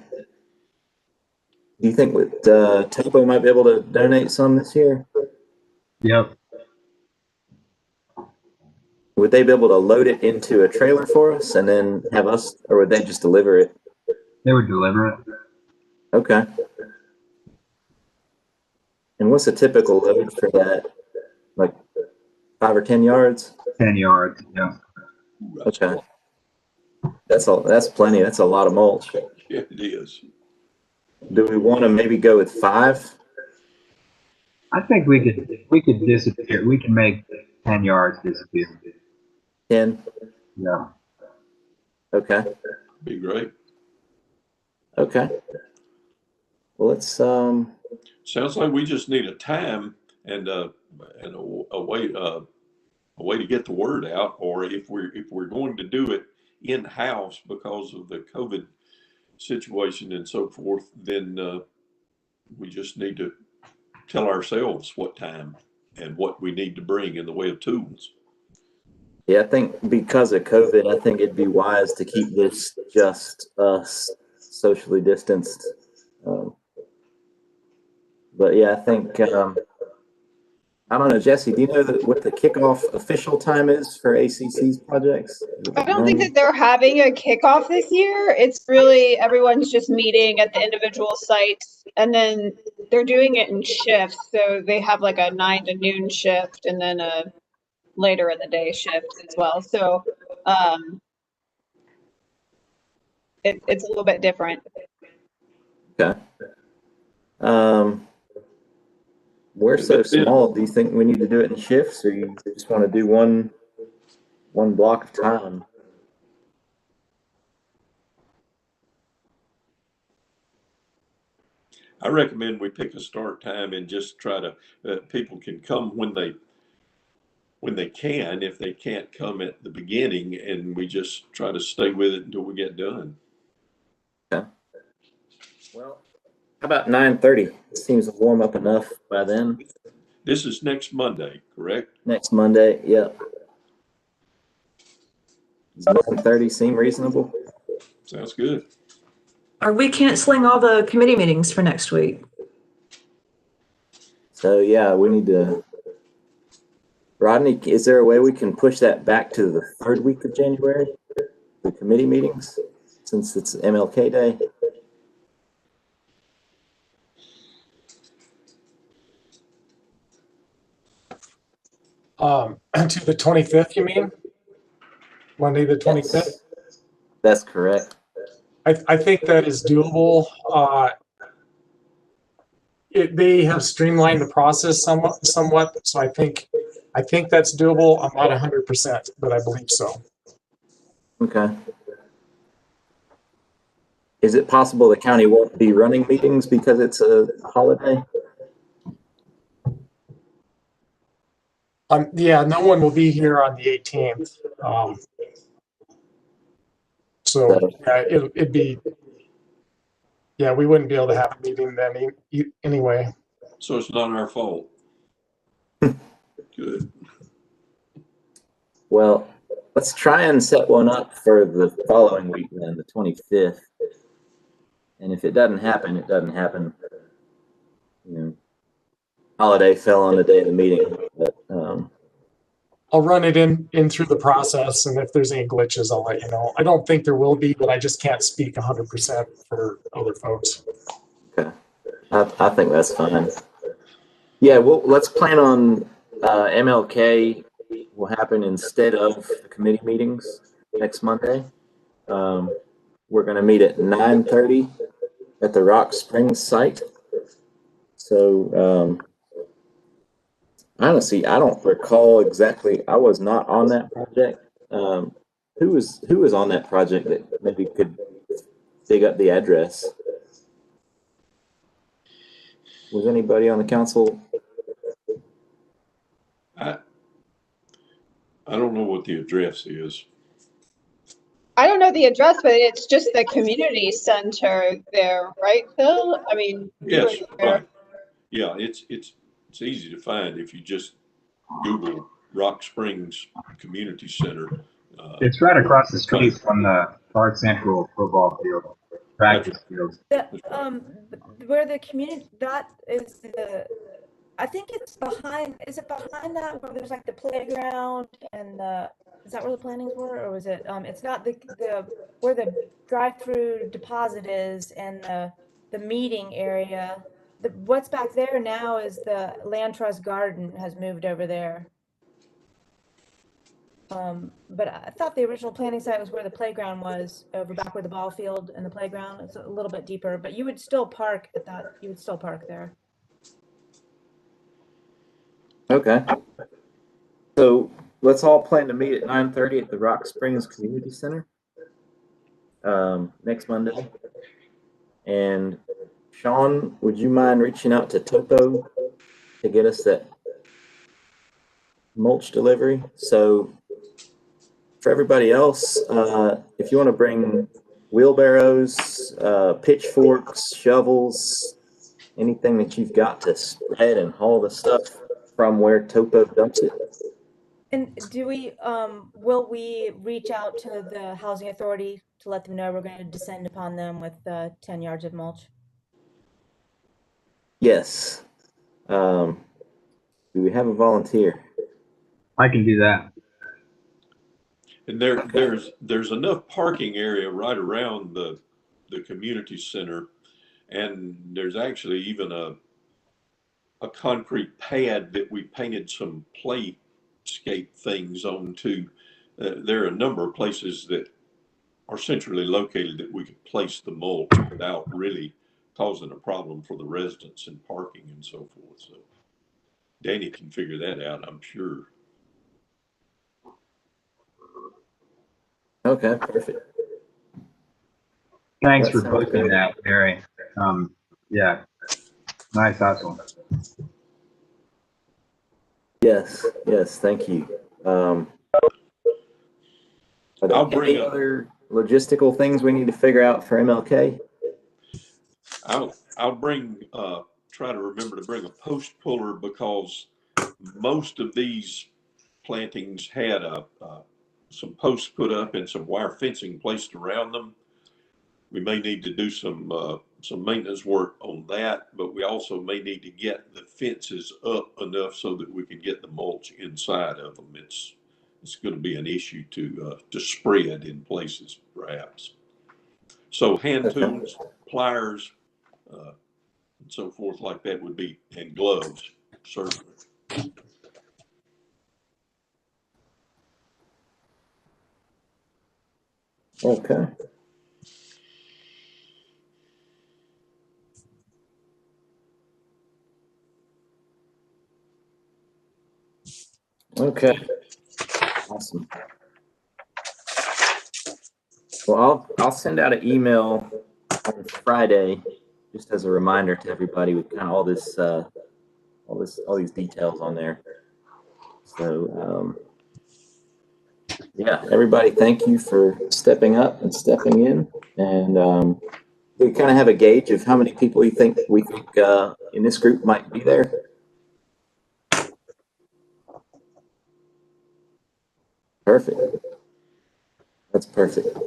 do you think that Topo might be able to donate some this year? Yep. Would they be able to load it into a trailer for us and then have us, or would they just deliver it? They would deliver it. Okay. And what's a typical load for that? Like 5 or 10 yards? 10 yards. Yeah. Okay. That's plenty. That's a lot of mulch. Yeah, it is. Do we want to maybe go with 5? I think we could disappear. We can make 10 yards disappear. 10? Yeah. Okay. Be great. Okay. Well, let's Sounds like we just need a time and a way to get the word out, or if we're going to do it in house because of the COVID situation and so forth, then we just need to tell ourselves what time and what we need to bring in the way of tools. yeah, I think because of COVID, I think it'd be wise to keep this just us socially distanced. But yeah, I think I don't know, Jesse. Do you know what the kickoff official time is for ACC's projects? I don't think that they're having a kickoff this year. It's really everyone's just meeting at the individual sites, and then they're doing it in shifts. So they have like a 9 to noon shift, and then a later in the day shift as well. So it's a little bit different. Okay. We're so small. Do you think we need to do it in shifts, or you just want to do one block of time? I recommend we pick a start time and just try to people can come when they can. If they can't come at the beginning, and we just try to stay with it until we get done. Okay. Well, how about 9:30? It seems to warm up enough by then. This is next Monday, correct? Next Monday, yep. Does 9:30 seem reasonable? Sounds good. Are we canceling all the committee meetings for next week? So yeah, we need to. Rodney, is there a way we can push that back to the 3rd week of January? The committee meetings, since it's MLK Day. To the 25th, you mean? Monday, the 25th? That's correct. I think that is doable. They have streamlined the process somewhat, so I think that's doable. I'm not 100%, but I believe so. Okay. Is it possible the county won't be running meetings because it's a holiday? Yeah, no one will be here on the 18th. So yeah, it'd be, yeah, we wouldn't be able to have a meeting then anyway. So it's not our fault. Good. Well, let's try and set one up for the following week then, the 25th. And if it doesn't happen, it doesn't happen. You know, holiday fell on the day of the meeting, but I'll run it in through the process, and if there's any glitches, I'll let you know. I don't think there will be, but I just can't speak 100% for other folks. okay. I think that's fine. Yeah, well, let's plan on MLK will happen instead of the committee meetings next Monday. We're going to meet at 9:30 at the Rock Springs site. So honestly, I don't recall exactly. I was not on that project. Who was on that project that maybe could dig up the address? Was anybody on the council? I don't know what the address is. I don't know the address, but it's just the community center there, right, Phil? I mean, Yes, right. Yeah, it's easy to find if you just Google Rock Springs Community Center. It's right across the street from the Park Central football field, practice field. The, where the community, that is the, I think it's behind, is it behind that where there's like the playground and the, is that where the plannings were, or was it, it's not the, where the drive-through deposit is and the meeting area. What's back there now is the Land Trust Garden has moved over there. But I thought the original planning site was where the playground was, over back where the ball field and the playground. It's a little bit deeper, but you would still park at that, you would still park there. Okay. So let's all plan to meet at 9:30 at the Rock Springs Community Center next Monday. And Sean, would you mind reaching out to Topo to get us that mulch delivery? So for everybody else, if you want to bring wheelbarrows, pitchforks, shovels, anything that you've got to spread and haul the stuff from where Topo dumps it. And do we, will we reach out to the housing authority to let them know we're going to descend upon them with 10 yards of mulch? Yes. Do we have a volunteer? I can do that. And there's enough parking area right around the community center, and there's actually even a concrete pad that we painted some playscape things onto. There are a number of places that are centrally located that we could place the mulch without really causing a problem for the residents and parking and so forth. So Danny can figure that out, I'm sure. Okay, perfect. Thanks That for sounds posting good. that, Barry. Yeah, nice hustle. Yes, thank you. Are there I'll bring any other logistical things we need to figure out for MLK? I'll bring try to remember to bring a post puller, because most of these plantings had some posts put up and some wire fencing placed around them. We may need to do some maintenance work on that, but we also may need to get the fences up enough so that we can get the mulch inside of them. It's going to be an issue to spread in places, perhaps. So hand tools, pliers, and so forth like that would be, and gloves, certainly. Okay. Okay. Awesome. Well, I'll send out an email on Friday just as a reminder to everybody with kind of all these details on there. So yeah, everybody, thank you for stepping up and stepping in, and we kind of have a gauge of how many people we think in this group might be there. Perfect. That's perfect.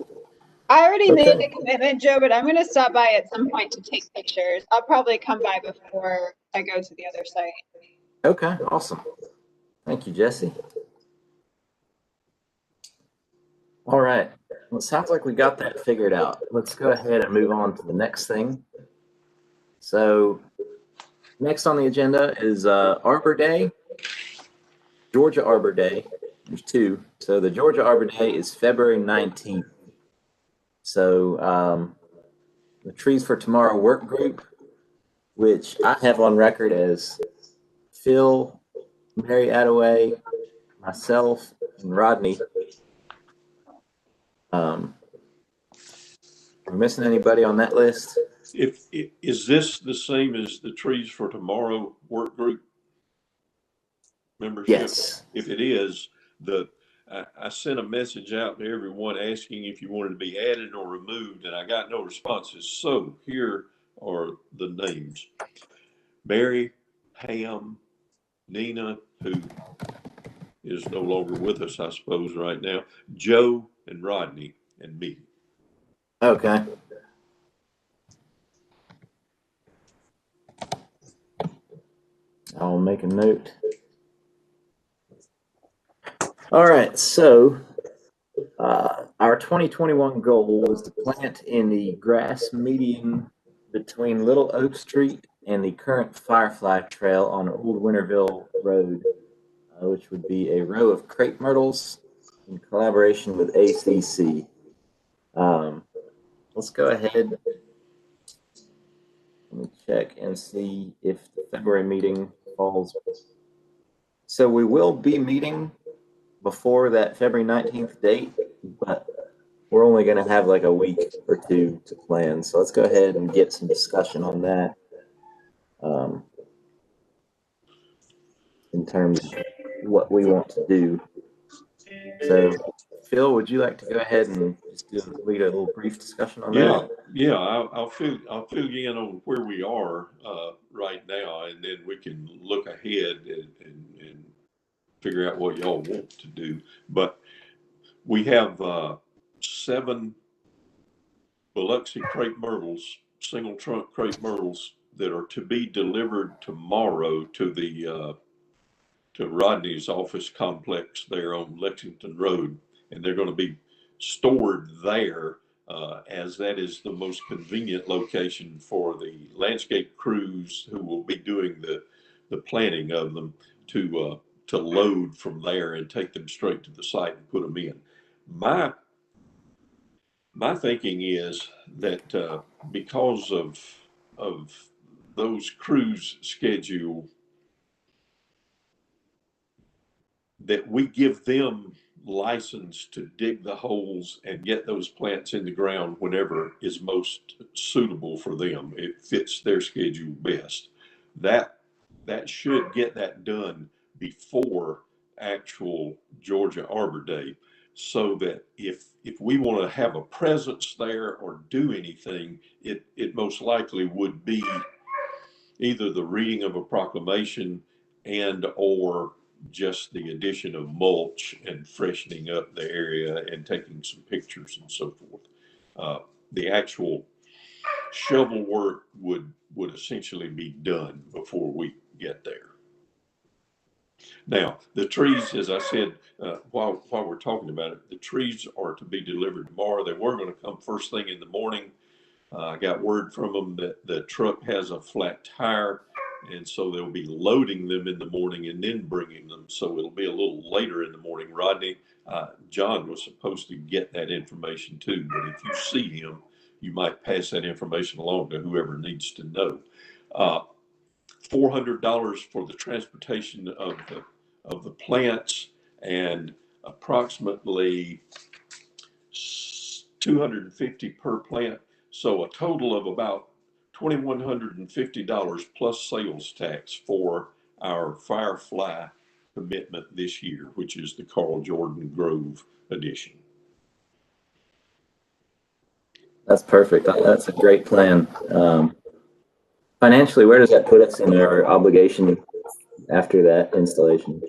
I already made the commitment, Joe, but I'm going to stop by at some point to take pictures. I'll probably come by before I go to the other site. Okay, awesome. Thank you, Jesse. All right. Well, it sounds like we got that figured out. Let's go ahead and move on to the next thing. So next on the agenda is Arbor Day, Georgia Arbor Day. There's two. So the Georgia Arbor Day is February 19th. So the Trees for Tomorrow work group, which I have on record as Phil, Mary Attaway, myself, and Rodney. Are we missing anybody on that list? Is this the same as the Trees for Tomorrow work group membership? Yes. If it is, I sent a message out to everyone asking if you wanted to be added or removed, and I got no responses. So here are the names: Mary, Pam, Nina, who is no longer with us, I suppose, right now. Joe and Rodney and me. Okay. I'll make a note. All right, so our 2021 goal was to plant in the grass median between Little Oak Street and the current Firefly Trail on Old Winterville Road, which would be a row of crepe myrtles in collaboration with ACC. Let's go ahead. Let me check and see if the February meeting falls. So we will be meeting before that February 19th date, but we're only going to have like a week or two to plan. So let's go ahead and get some discussion on that in terms of what we want to do. So, Phil, would you like to go ahead and just lead a little brief discussion on that? Yeah. I'll fill you in on where we are right now, and then we can look ahead and figure out what y'all want to do. But we have 7 Biloxi crepe myrtles, single trunk crepe myrtles, that are to be delivered tomorrow to the to Rodney's office complex there on Lexington Road, and they're going to be stored there as that is the most convenient location for the landscape crews who will be doing the planting of them to load from there and take them straight to the site and put them in. My thinking is that because of those crews' schedule, that we give them license to dig the holes and get those plants in the ground whenever is most suitable for them. It fits their schedule best. That should get that done before actual Georgia Arbor Day, so that if we want to have a presence there or do anything, it most likely would be either the reading of a proclamation and or just the addition of mulch and freshening up the area and taking some pictures and so forth. The actual shovel work would essentially be done before we get there. Now, the trees, as I said, while we're talking about it, the trees are to be delivered tomorrow. They were going to come first thing in the morning. I got word from them that the truck has a flat tire, and so they'll be loading them in the morning and then bringing them. So it'll be a little later in the morning. Rodney, John was supposed to get that information too, but if you see him, you might pass that information along to whoever needs to know. $400 for the transportation of the plants, and approximately $250 per plant. So a total of about $2,150 plus sales tax for our Firefly commitment this year, which is the Carl Jordan Grove edition. That's perfect. That's a great plan. Financially, where does that put us in our obligation after that installation?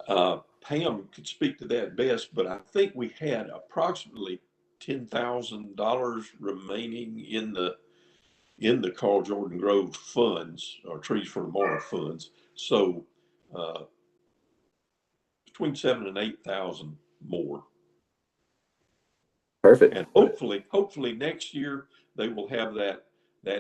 Pam could speak to that best, but I think we had approximately $10,000 remaining in the Carl Jordan Grove funds, or Trees for Tomorrow funds. So between 7,000 and 8,000 more. Perfect. And hopefully next year they will have that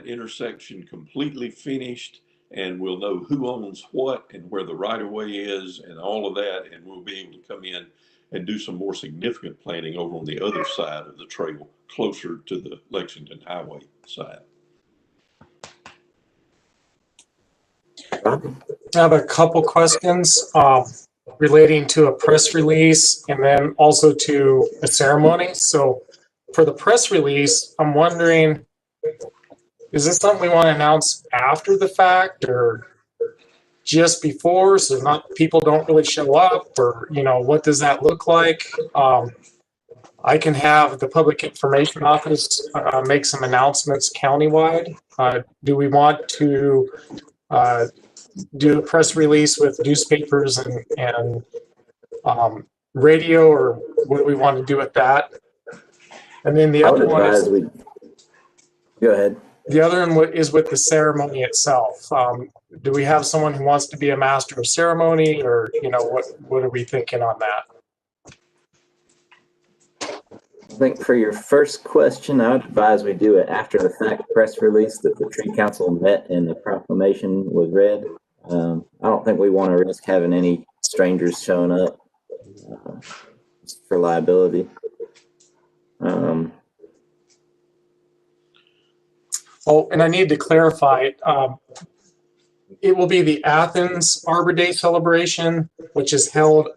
intersection completely finished, and we'll know who owns what and where the right of way is and all of that, and we'll be able to come in and do some more significant planning over on the other side of the trail, closer to the Lexington Highway side. I have a couple questions relating to a press release and then also to a ceremony. So for the press release, I'm wondering, is this something we want to announce after the fact or just before, so not people don't really show up, or what does that look like? I can have the Public Information Office make some announcements countywide. Do we want to do a press release with newspapers and radio, or what do we want to do with that? And then the I would other one advise is, we go ahead. the other one is with the ceremony itself. Do we have someone who wants to be a master of ceremony, or, you know, what are we thinking on that? I think for your first question, I would advise we do it after the fact press release that the tree council met and the proclamation was read. I don't think we want to risk having any strangers showing up for liability. Oh, and I need to clarify, it will be the Athens Arbor Day celebration, which is held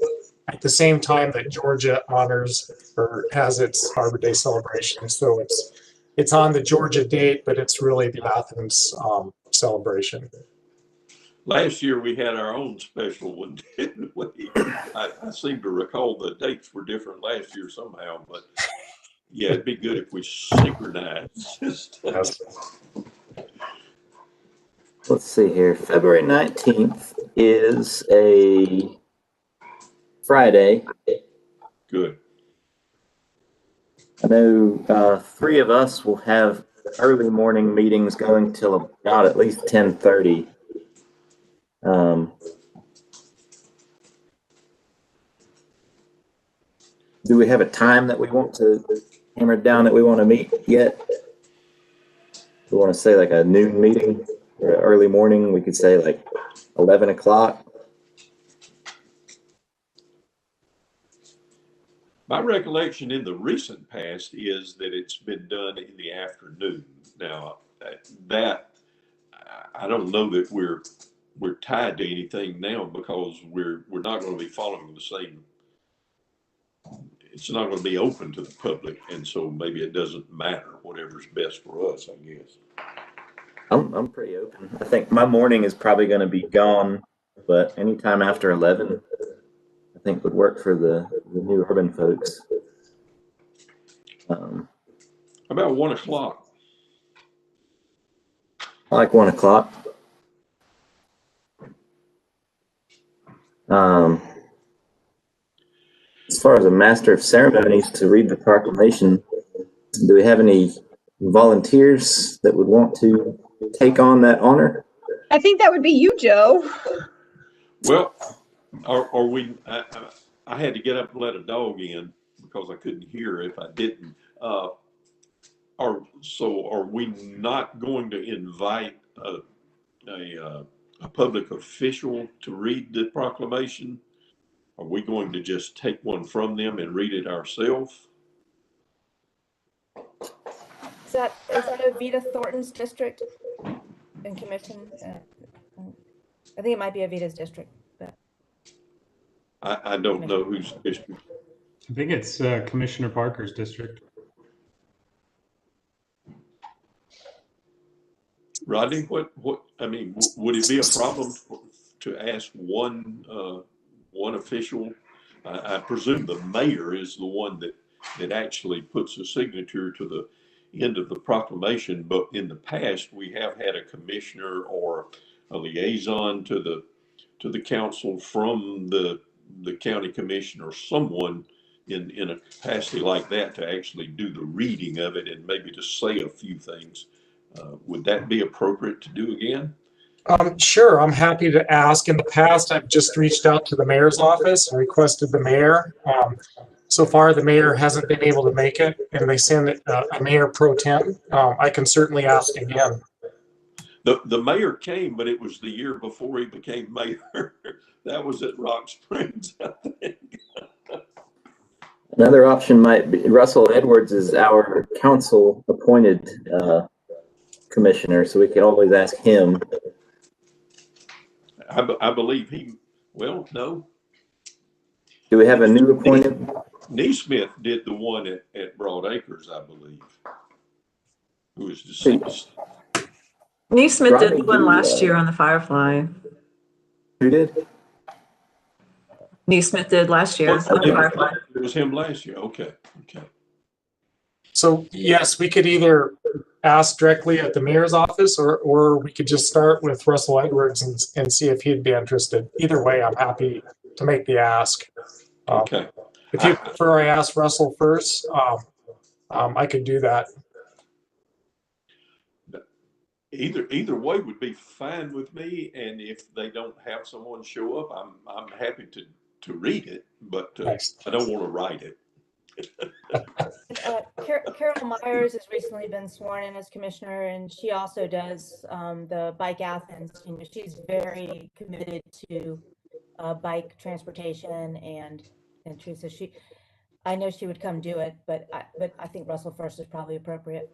at the same time that Georgia honors or has its Arbor Day celebration. So it's on the Georgia date, but it's really the Athens celebration. Last year we had our own special one, didn't we? I seem to recall the dates were different last year somehow, but yeah, it'd be good if we synchronize. Let's see here. February 19th is a Friday. Good. I know 3 of us will have early morning meetings going till about at least 10:30. Do we have a time that we want to hammer down that we want to meet yet? We want to say like a noon meeting or early morning. We could say like 11 o'clock. My recollection in the recent past is that it's been done in the afternoon. Now, that I don't know that we're tied to anything now, because we're not going to be following the same. It's not going to be open to the public, and so maybe it doesn't matter. Whatever's best for us, I guess. I'm pretty open. I think my morning is probably going to be gone, but anytime after 11, I think would work for the new urban folks. About 1 o'clock. I like 1 o'clock. As far as a master of ceremonies to read the proclamation, do we have any volunteers that would want to take on that honor? I think that would be you, Joe. Well, are we? I had to get up and let a dog in because I couldn't hear if I didn't. Are we not going to invite a public official to read the proclamation? Are we going to just take one from them and read it ourselves? Is that Avita Thornton's district and commission? I think it might be Avita's district. But I don't know whose district. I think it's Commissioner Parker's district. Rodney, what I mean, would it be a problem to ask one official? I presume the mayor is the one that actually puts a signature to the end of the proclamation, but in the past we have had a commissioner or a liaison to the council from the county commission or someone in a capacity like that to actually do the reading of it and maybe to say a few things. Would that be appropriate to do again? Sure, I'm happy to ask. In the past, I've just reached out to the mayor's office and requested the mayor. So far, the mayor hasn't been able to make it, and they send a mayor pro tem. I can certainly ask again. The mayor came, but it was the year before he became mayor. That was at Rock Springs, I think. Another option might be Russell Edwards is our council appointed commissioner, so we could always ask him. I believe well, no. Do we have a new appointed? Neesmith did the one at Broad Acres, I believe, who was deceased. Neesmith did one last year on the Firefly. Who did? Neesmith did last year on the Firefly. It was him last year. Okay. So yes, we could either ask directly at the mayor's office, or we could just start with Russell Edwards and see if he'd be interested. Either way, I'm happy to make the ask. Okay. If you prefer I ask Russell first, I could do that. Either way would be fine with me, and if they don't have someone show up, I'm happy to read it, but Nice. I don't want to write it. Carol Myers has recently been sworn in as commissioner, and she also does the Bike Athens. You know, she's very committed to bike transportation and Teresa. I know she would come do it, but I think Russell first is probably appropriate.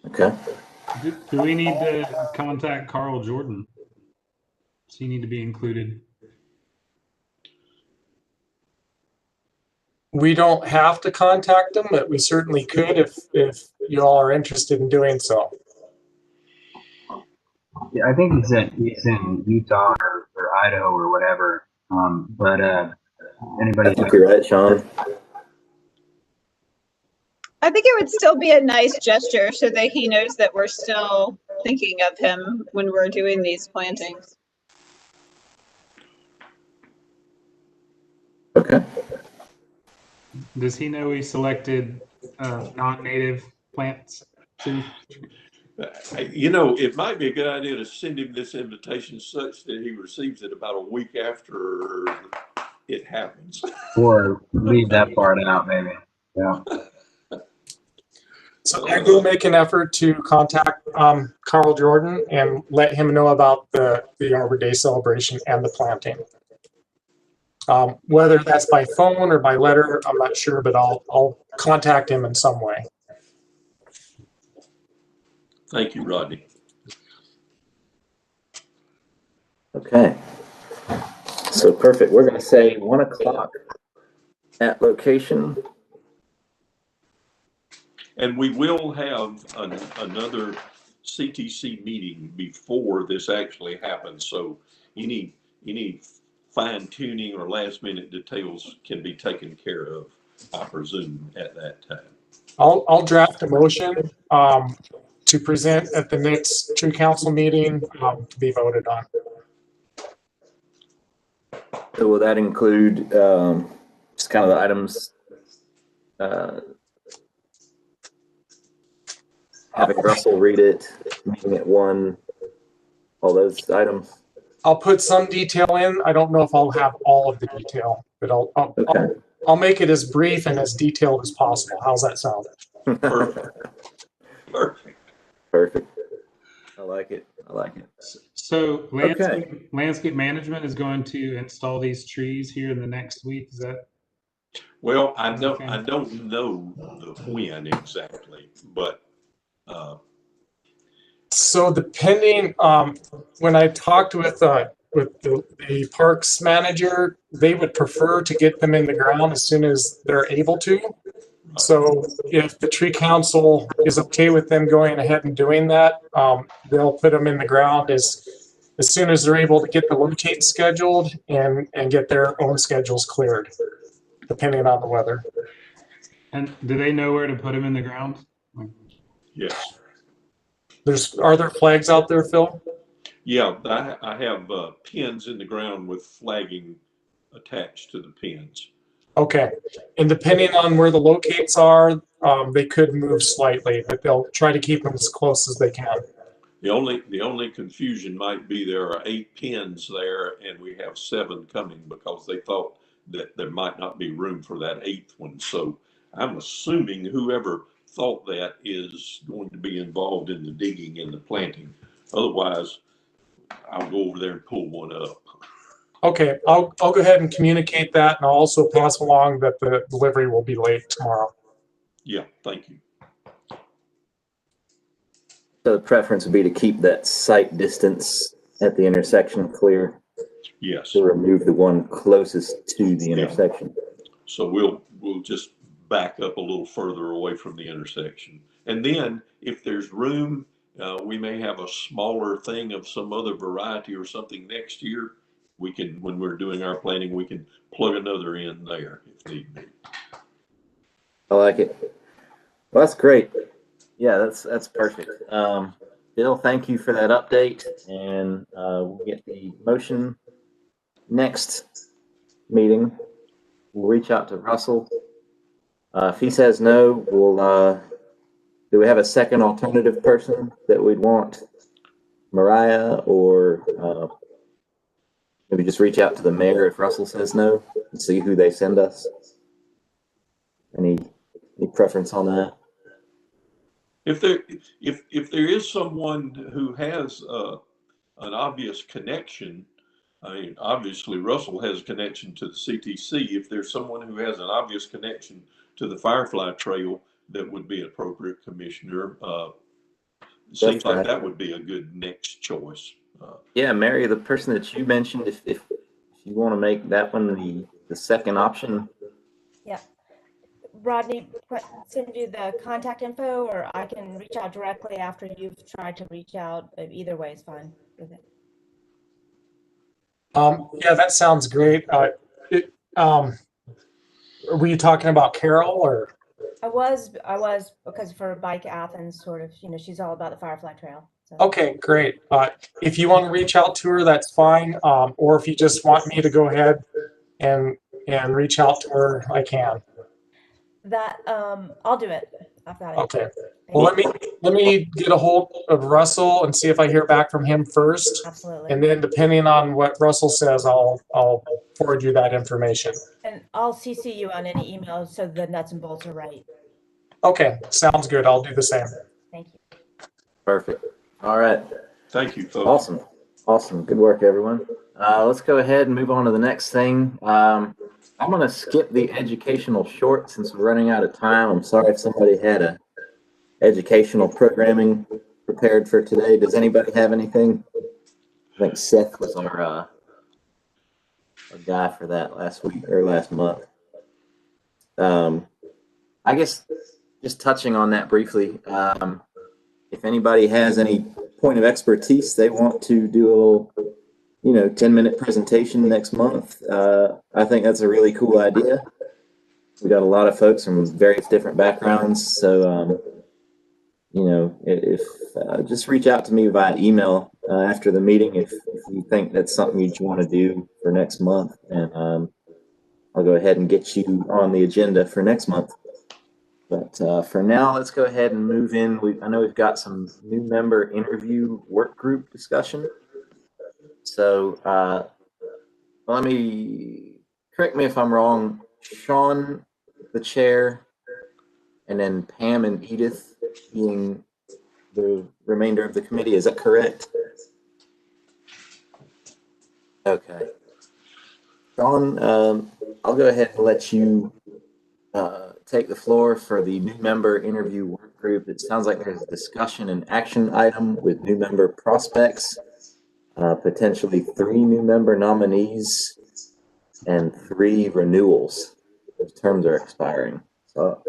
Okay. Do we need to contact Carl Jordan? Does he need to be included? We don't have to contact them, but we certainly could if you all are interested in doing so. Yeah, I think he's in Utah or Idaho or whatever. But anybody? I think you're right, Sean. I think it would still be a nice gesture so that he knows that we're still thinking of him when we're doing these plantings. Okay. Does he know he selected non-native plants too? You know, it might be a good idea to send him this invitation such that he receives it about a week after it happens. Or leave that part out, maybe. Yeah. So I will make an effort to contact Carl Jordan and let him know about the Arbor Day celebration and the planting. Whether that's by phone or by letter, I'm not sure, but I'll contact him in some way. Thank you, Rodney. Okay. So perfect. We're going to say 1 o'clock at location. And we will have another CTC meeting before this actually happens. So any fine tuning or last minute details can be taken care of, I presume, at that time. I'll draft a motion to present at the next tree council meeting to be voted on. So will that include just kind of the items, having Russell read it, meeting at 1, all those items? I'll put some detail in. I don't know if I'll have all of the detail, but I'll make it as brief and as detailed as possible. How's that sound? Perfect. Perfect. Perfect. I like it. I like it. So landscape management is going to install these trees here in the next week. Is that? Well, I don't know the when exactly, but so depending, when I talked with the parks manager, they would prefer to get them in the ground as soon as they're able to. So if the tree council is okay with them going ahead and doing that, they'll put them in the ground as soon as they're able to get the locate scheduled and get their own schedules cleared, depending on the weather. And do they know where to put them in the ground? yes. Are there flags out there, Phil? Yeah, I have pins in the ground with flagging attached to the pins. Okay, and depending on where the locates are, they could move slightly, but they'll try to keep them as close as they can. The only confusion might be there are 8 pins there, and we have 7 coming because they thought that there might not be room for that 8th one. So I'm assuming whoever thought that is going to be involved in the digging and the planting. Otherwise, I'll go over there and pull one up. Okay, I'll go ahead and communicate that, and I'll also pass along that the delivery will be late tomorrow. Yeah, thank you. So the preference would be to keep that sight distance at the intersection clear. Yes. To remove the one closest to the intersection. So we'll just back up a little further away from the intersection. And then if there's room, we may have a smaller thing of some other variety or something next year. We can, when we're doing our planning, we can plug another in there if need be. I like it. Well, that's great. Yeah, that's perfect. Bill, thank you for that update, and we'll get the motion next meeting. We'll reach out to Russell. If he says no, we'll. Do we have a second alternative person that we'd want? Mariah, or maybe just reach out to the mayor if Russell says no and see who they send us. Any preference on that? If there is someone who has an obvious connection, I mean, obviously Russell has a connection to the CTC. If there's someone who has an obvious connection to the Firefly Trail, that would be appropriate, Commissioner. Seems like that would be a good next choice. Yeah, Mary, the person that you mentioned, if you want to make that one the second option. Yeah. Rodney, send you the contact info, or I can reach out directly after you've tried to reach out. Either way is fine with it. Yeah, that sounds great. Were you talking about Carol or? I was because for Bike Athens, sort of, she's all about the Firefly Trail. So. Okay, great. If you want to reach out to her, that's fine. Or if you just want me to go ahead and reach out to her, I can. That I'll do it. I've got it. Okay. Well, let me get a hold of Russell and see if I hear back from him first. Absolutely. And then depending on what Russell says, I'll forward you that information. And I'll CC you on any email so the nuts and bolts are right. Okay, sounds good. I'll do the same. Thank you. Perfect. All right. Thank you, folks. Awesome. Good work, everyone. Let's go ahead and move on to the next thing. I'm going to skip the educational short since we're running out of time. I'm sorry if somebody had a educational programming prepared for today. Does anybody have anything? I think Seth was our guy for that last week or last month. I guess just touching on that briefly, if anybody has any point of expertise they want to do a little 10-minute presentation next month, I think that's a really cool idea. We got a lot of folks from various different backgrounds, so if just reach out to me via email after the meeting if you think that's something you want to do for next month, and I'll go ahead and get you on the agenda for next month. But for now, let's go ahead and move in. I know we've got some new member interview work group discussion. So let me, correct me if I'm wrong, Sean, the chair, and then Pam and Edith being the remainder of the committee. Is that correct? Okay. Sean, I'll go ahead and let you take the floor for the new member interview work group. It sounds like there's a discussion and action item with new member prospects, potentially 3 new member nominees, and 3 renewals. Those terms are expiring. So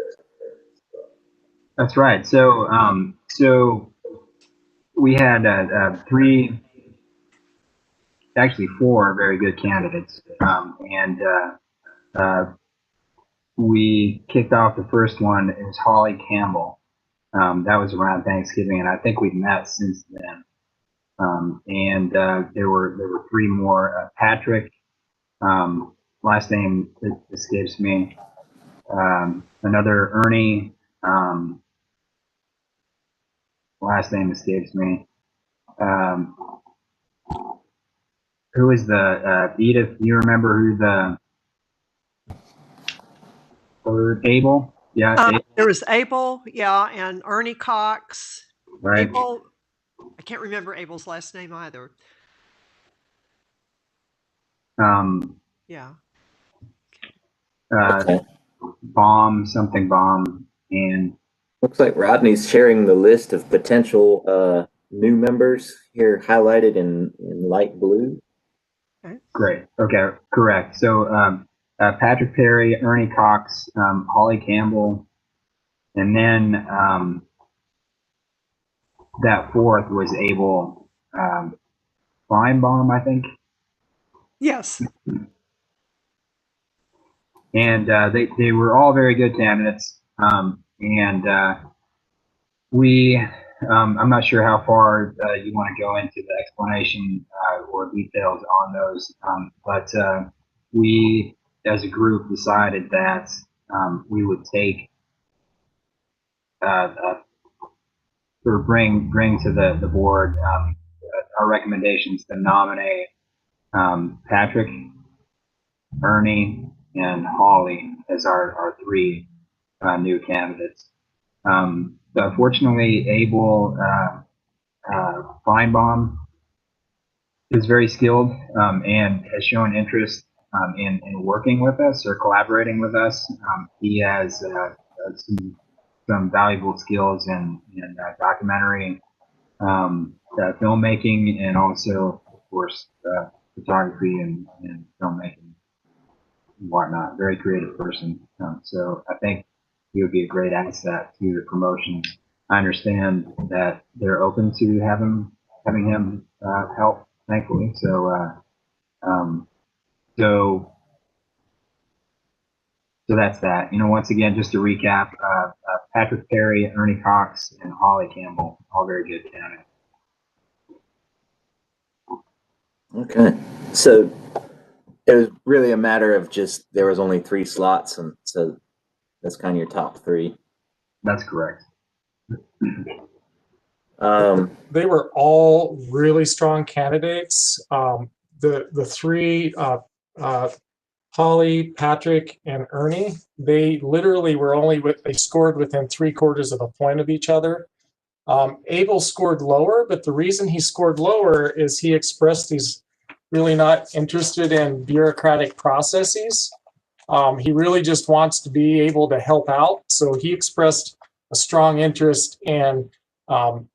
that's right. So we had 3, actually 4 very good candidates, and we kicked off the first one. It was Holly Campbell. That was around Thanksgiving, and I think we've met since then. And there were 3 more. Patrick, last name escapes me. Another Ernie, last name escapes me. Who is the Edith? You remember who the Abel? Yeah, Abel. There was Abel, yeah, and Ernie Cox. Right. Abel, I can't remember Abel's last name either. Yeah. okay. Something bomb, and Looks like Rodney's sharing the list of potential new members here, highlighted in light blue. Great. Okay, correct. So Patrick Perry, Ernie Cox, Holly Campbell, and then that 4th was Abel Feinbaum, I think. Yes. And they were all very good candidates. And I'm not sure how far you want to go into the explanation or details on those, but we, as a group, decided that we would take or bring to the board our recommendations to nominate Patrick, Ernie, and Holly as our three new candidates. Fortunately, Abel Feinbaum is very skilled and has shown interest in working with us or collaborating with us. He has some valuable skills in documentary filmmaking and also, of course, photography and filmmaking and whatnot. Very creative person. So I think he would be a great asset to the promotion. I understand that they're open to having him help, thankfully. So that's that. Once again, just to recap, Patrick Perry, Ernie Cox, and Holly Campbell, all very good candidates. Okay, so it was really a matter of just there was only 3 slots, and so that's kind of your top 3. That's correct. They were all really strong candidates. The 3, Holly, Patrick, and Ernie, they literally were they scored within 3/4 of a point of each other. Abel scored lower, but the reason he scored lower is he expressed he's really not interested in bureaucratic processes. He really just wants to be able to help out. So he expressed a strong interest in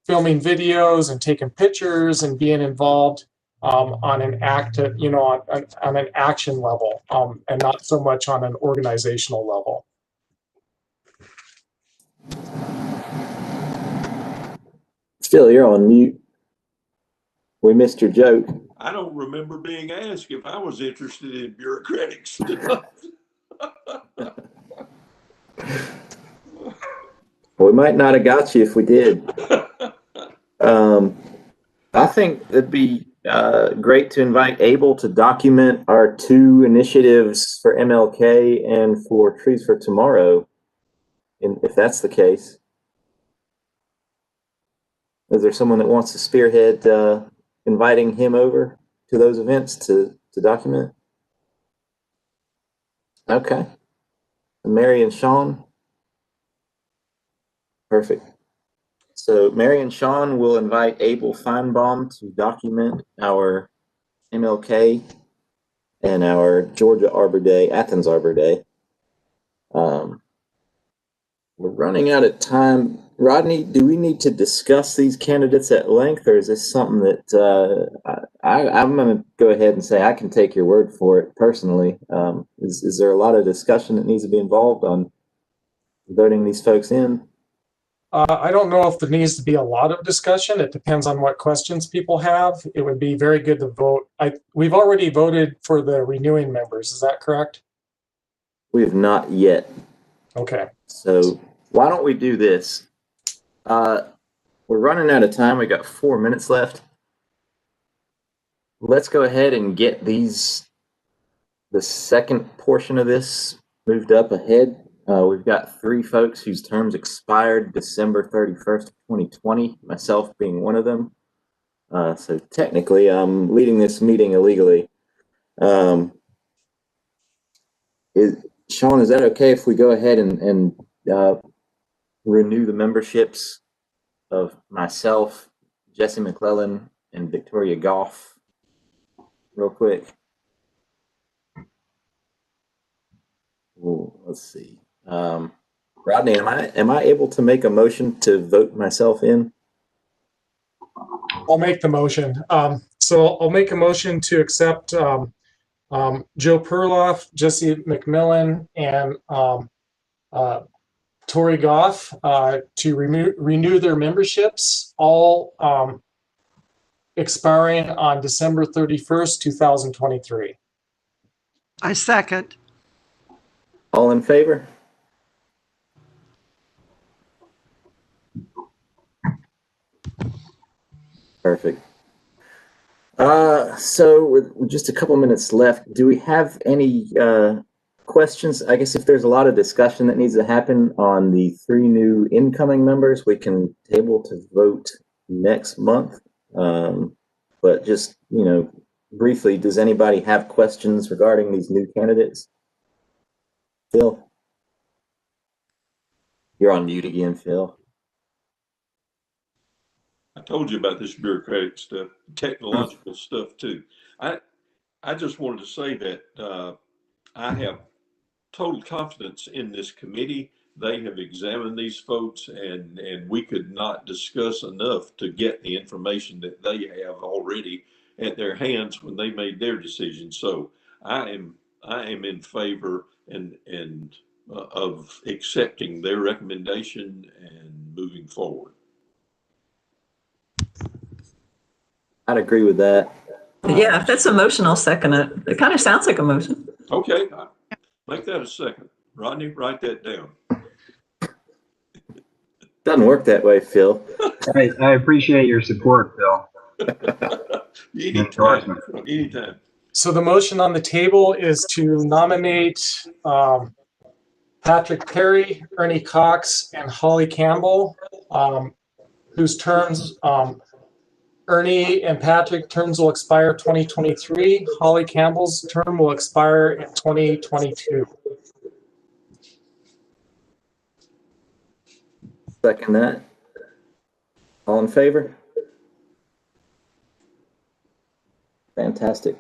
filming videos and taking pictures and being involved on an on an action level, and not so much on an organizational level. Phil, you're on mute. We missed your joke. I don't remember being asked if I was interested in bureaucratic stuff. We might not have got you if we did. I think it'd be great to invite Abel to document our 2 initiatives for MLK and for Trees for Tomorrow, if that's the case. Is there someone that wants to spearhead inviting him over to those events to document? Okay. Mary and Sean? Perfect. So Mary and Sean will invite Abel Feinbaum to document our MLK and our Georgia Arbor Day, Athens Arbor Day. We're running out of time. Rodney, do we need to discuss these candidates at length, or is this something that I'm going to go ahead and say I can take your word for it personally? Is there a lot of discussion that needs to be involved on voting these folks in? I don't know if there needs to be a lot of discussion. It depends on what questions people have. It would be very good to vote. We've already voted for the renewing members. Is that correct? We have not yet. Okay. So why don't we do this? We're running out of time. We got 4 minutes left. Let's go ahead and get the second portion of this moved up ahead. We've got 3 folks whose terms expired December 31st, 2020, myself being one of them. So technically, I'm leading this meeting illegally. Sean, is that okay if we go ahead and renew the memberships of myself, Jesse McClellan, and Victoria Goff real quick? Ooh, let's see. Rodney, am I able to make a motion to vote myself in? I'll make the motion. So I'll make a motion to accept Joe Perloff, Jesse McMillan, and Tori Goff to renew their memberships, all expiring on December 31st, 2023. I second. All in favor? Perfect. So with just a couple minutes left, do we have any questions? I guess if there's a lot of discussion that needs to happen on the 3 new incoming members, we can table to vote next month. But just, briefly, does anybody have questions regarding these new candidates? Phil? You're on mute again, Phil. I told you about this bureaucratic stuff, technological stuff too. I just wanted to say that I have total confidence in this committee. They have examined these folks, and we could not discuss enough to get the information that they have already at their hands when they made their decision. So I am in favor of accepting their recommendation and moving forward. I'd agree with that. Yeah, if that's a motion, I'll second it. It kind of sounds like a motion. Okay, make that a second. Rodney, write that down. Doesn't work that way, Phil. I appreciate your support, Phil. Anytime. So the motion on the table is to nominate Patrick Perry, Ernie Cox, and Holly Campbell, whose terms, Ernie and Patrick terms will expire 2023. Holly Campbell's term will expire in 2022. Second that. All in favor? Fantastic.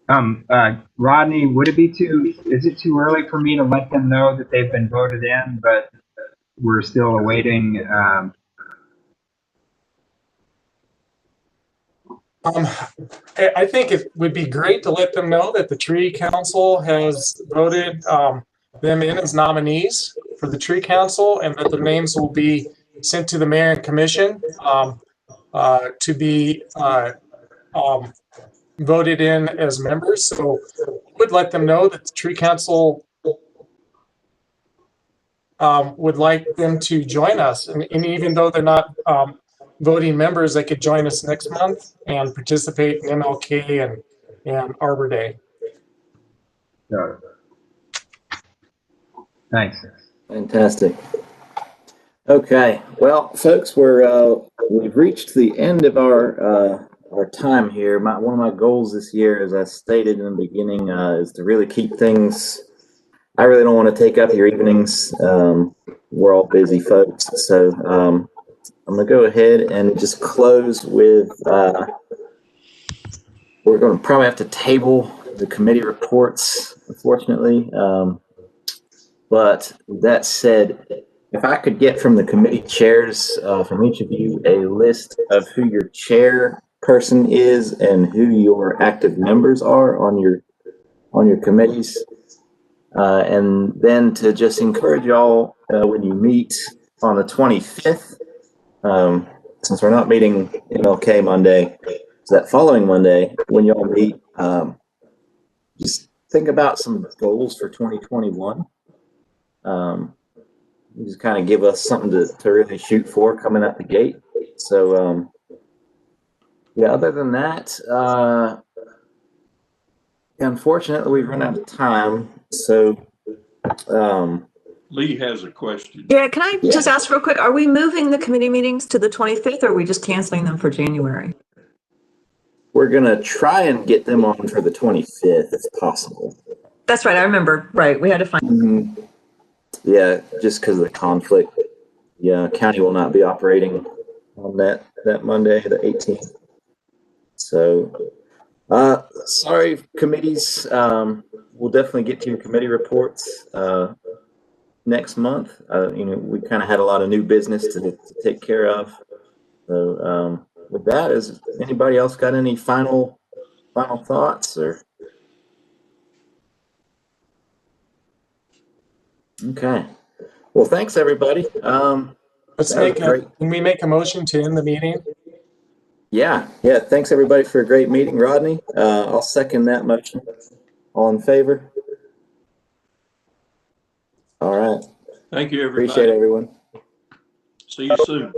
Rodney, is it too early for me to let them know that they've been voted in, but we're still awaiting, I think it would be great to let them know that the Tree Council has voted them in as nominees for the Tree Council, and that the names will be sent to the Mayor and Commission to be voted in as members. So I would let them know that the Tree Council would like them to join us. And even though they're not voting members, they could join us next month and participate in MLK and Arbor Day. Thanks. Fantastic. Okay, well, folks, we've reached the end of our time here. One of my goals this year, as I stated in the beginning, is to really keep things. I really don't want to take up your evenings. We're all busy folks, so I'm gonna go ahead and just close with. We're going to probably have to table the committee reports, unfortunately. But that said, if I could get from the committee chairs, from each of you, a list of who your chairperson is and who your active members are on your committees, and then to just encourage y'all when you meet on the 25th, since we're not meeting MLK Monday, so that following Monday when y'all meet, just think about some goals for 2021. Just kind of give us something to really shoot for coming out the gate. So, yeah, other than that, unfortunately, we've run out of time. So, Lee has a question. Yeah, can I just ask real quick, are we moving the committee meetings to the 25th, or are we just canceling them for January? We're going to try and get them on for the 25th if possible. That's right, I remember. Right, we had to find. Mm-hmm. Yeah, just because of the conflict. Yeah, county will not be operating on that Monday, the 18th. So, sorry, committees. We'll definitely get to your committee reports next month. We kind of had a lot of new business to take care of. So, with that, is anybody else got any final thoughts or? Okay. Well, thanks everybody. Can we make a motion to end the meeting? Yeah. Thanks everybody for a great meeting, Rodney. I'll second that motion. All in favor? All right. Thank you, everybody. Appreciate it, everyone. See you soon.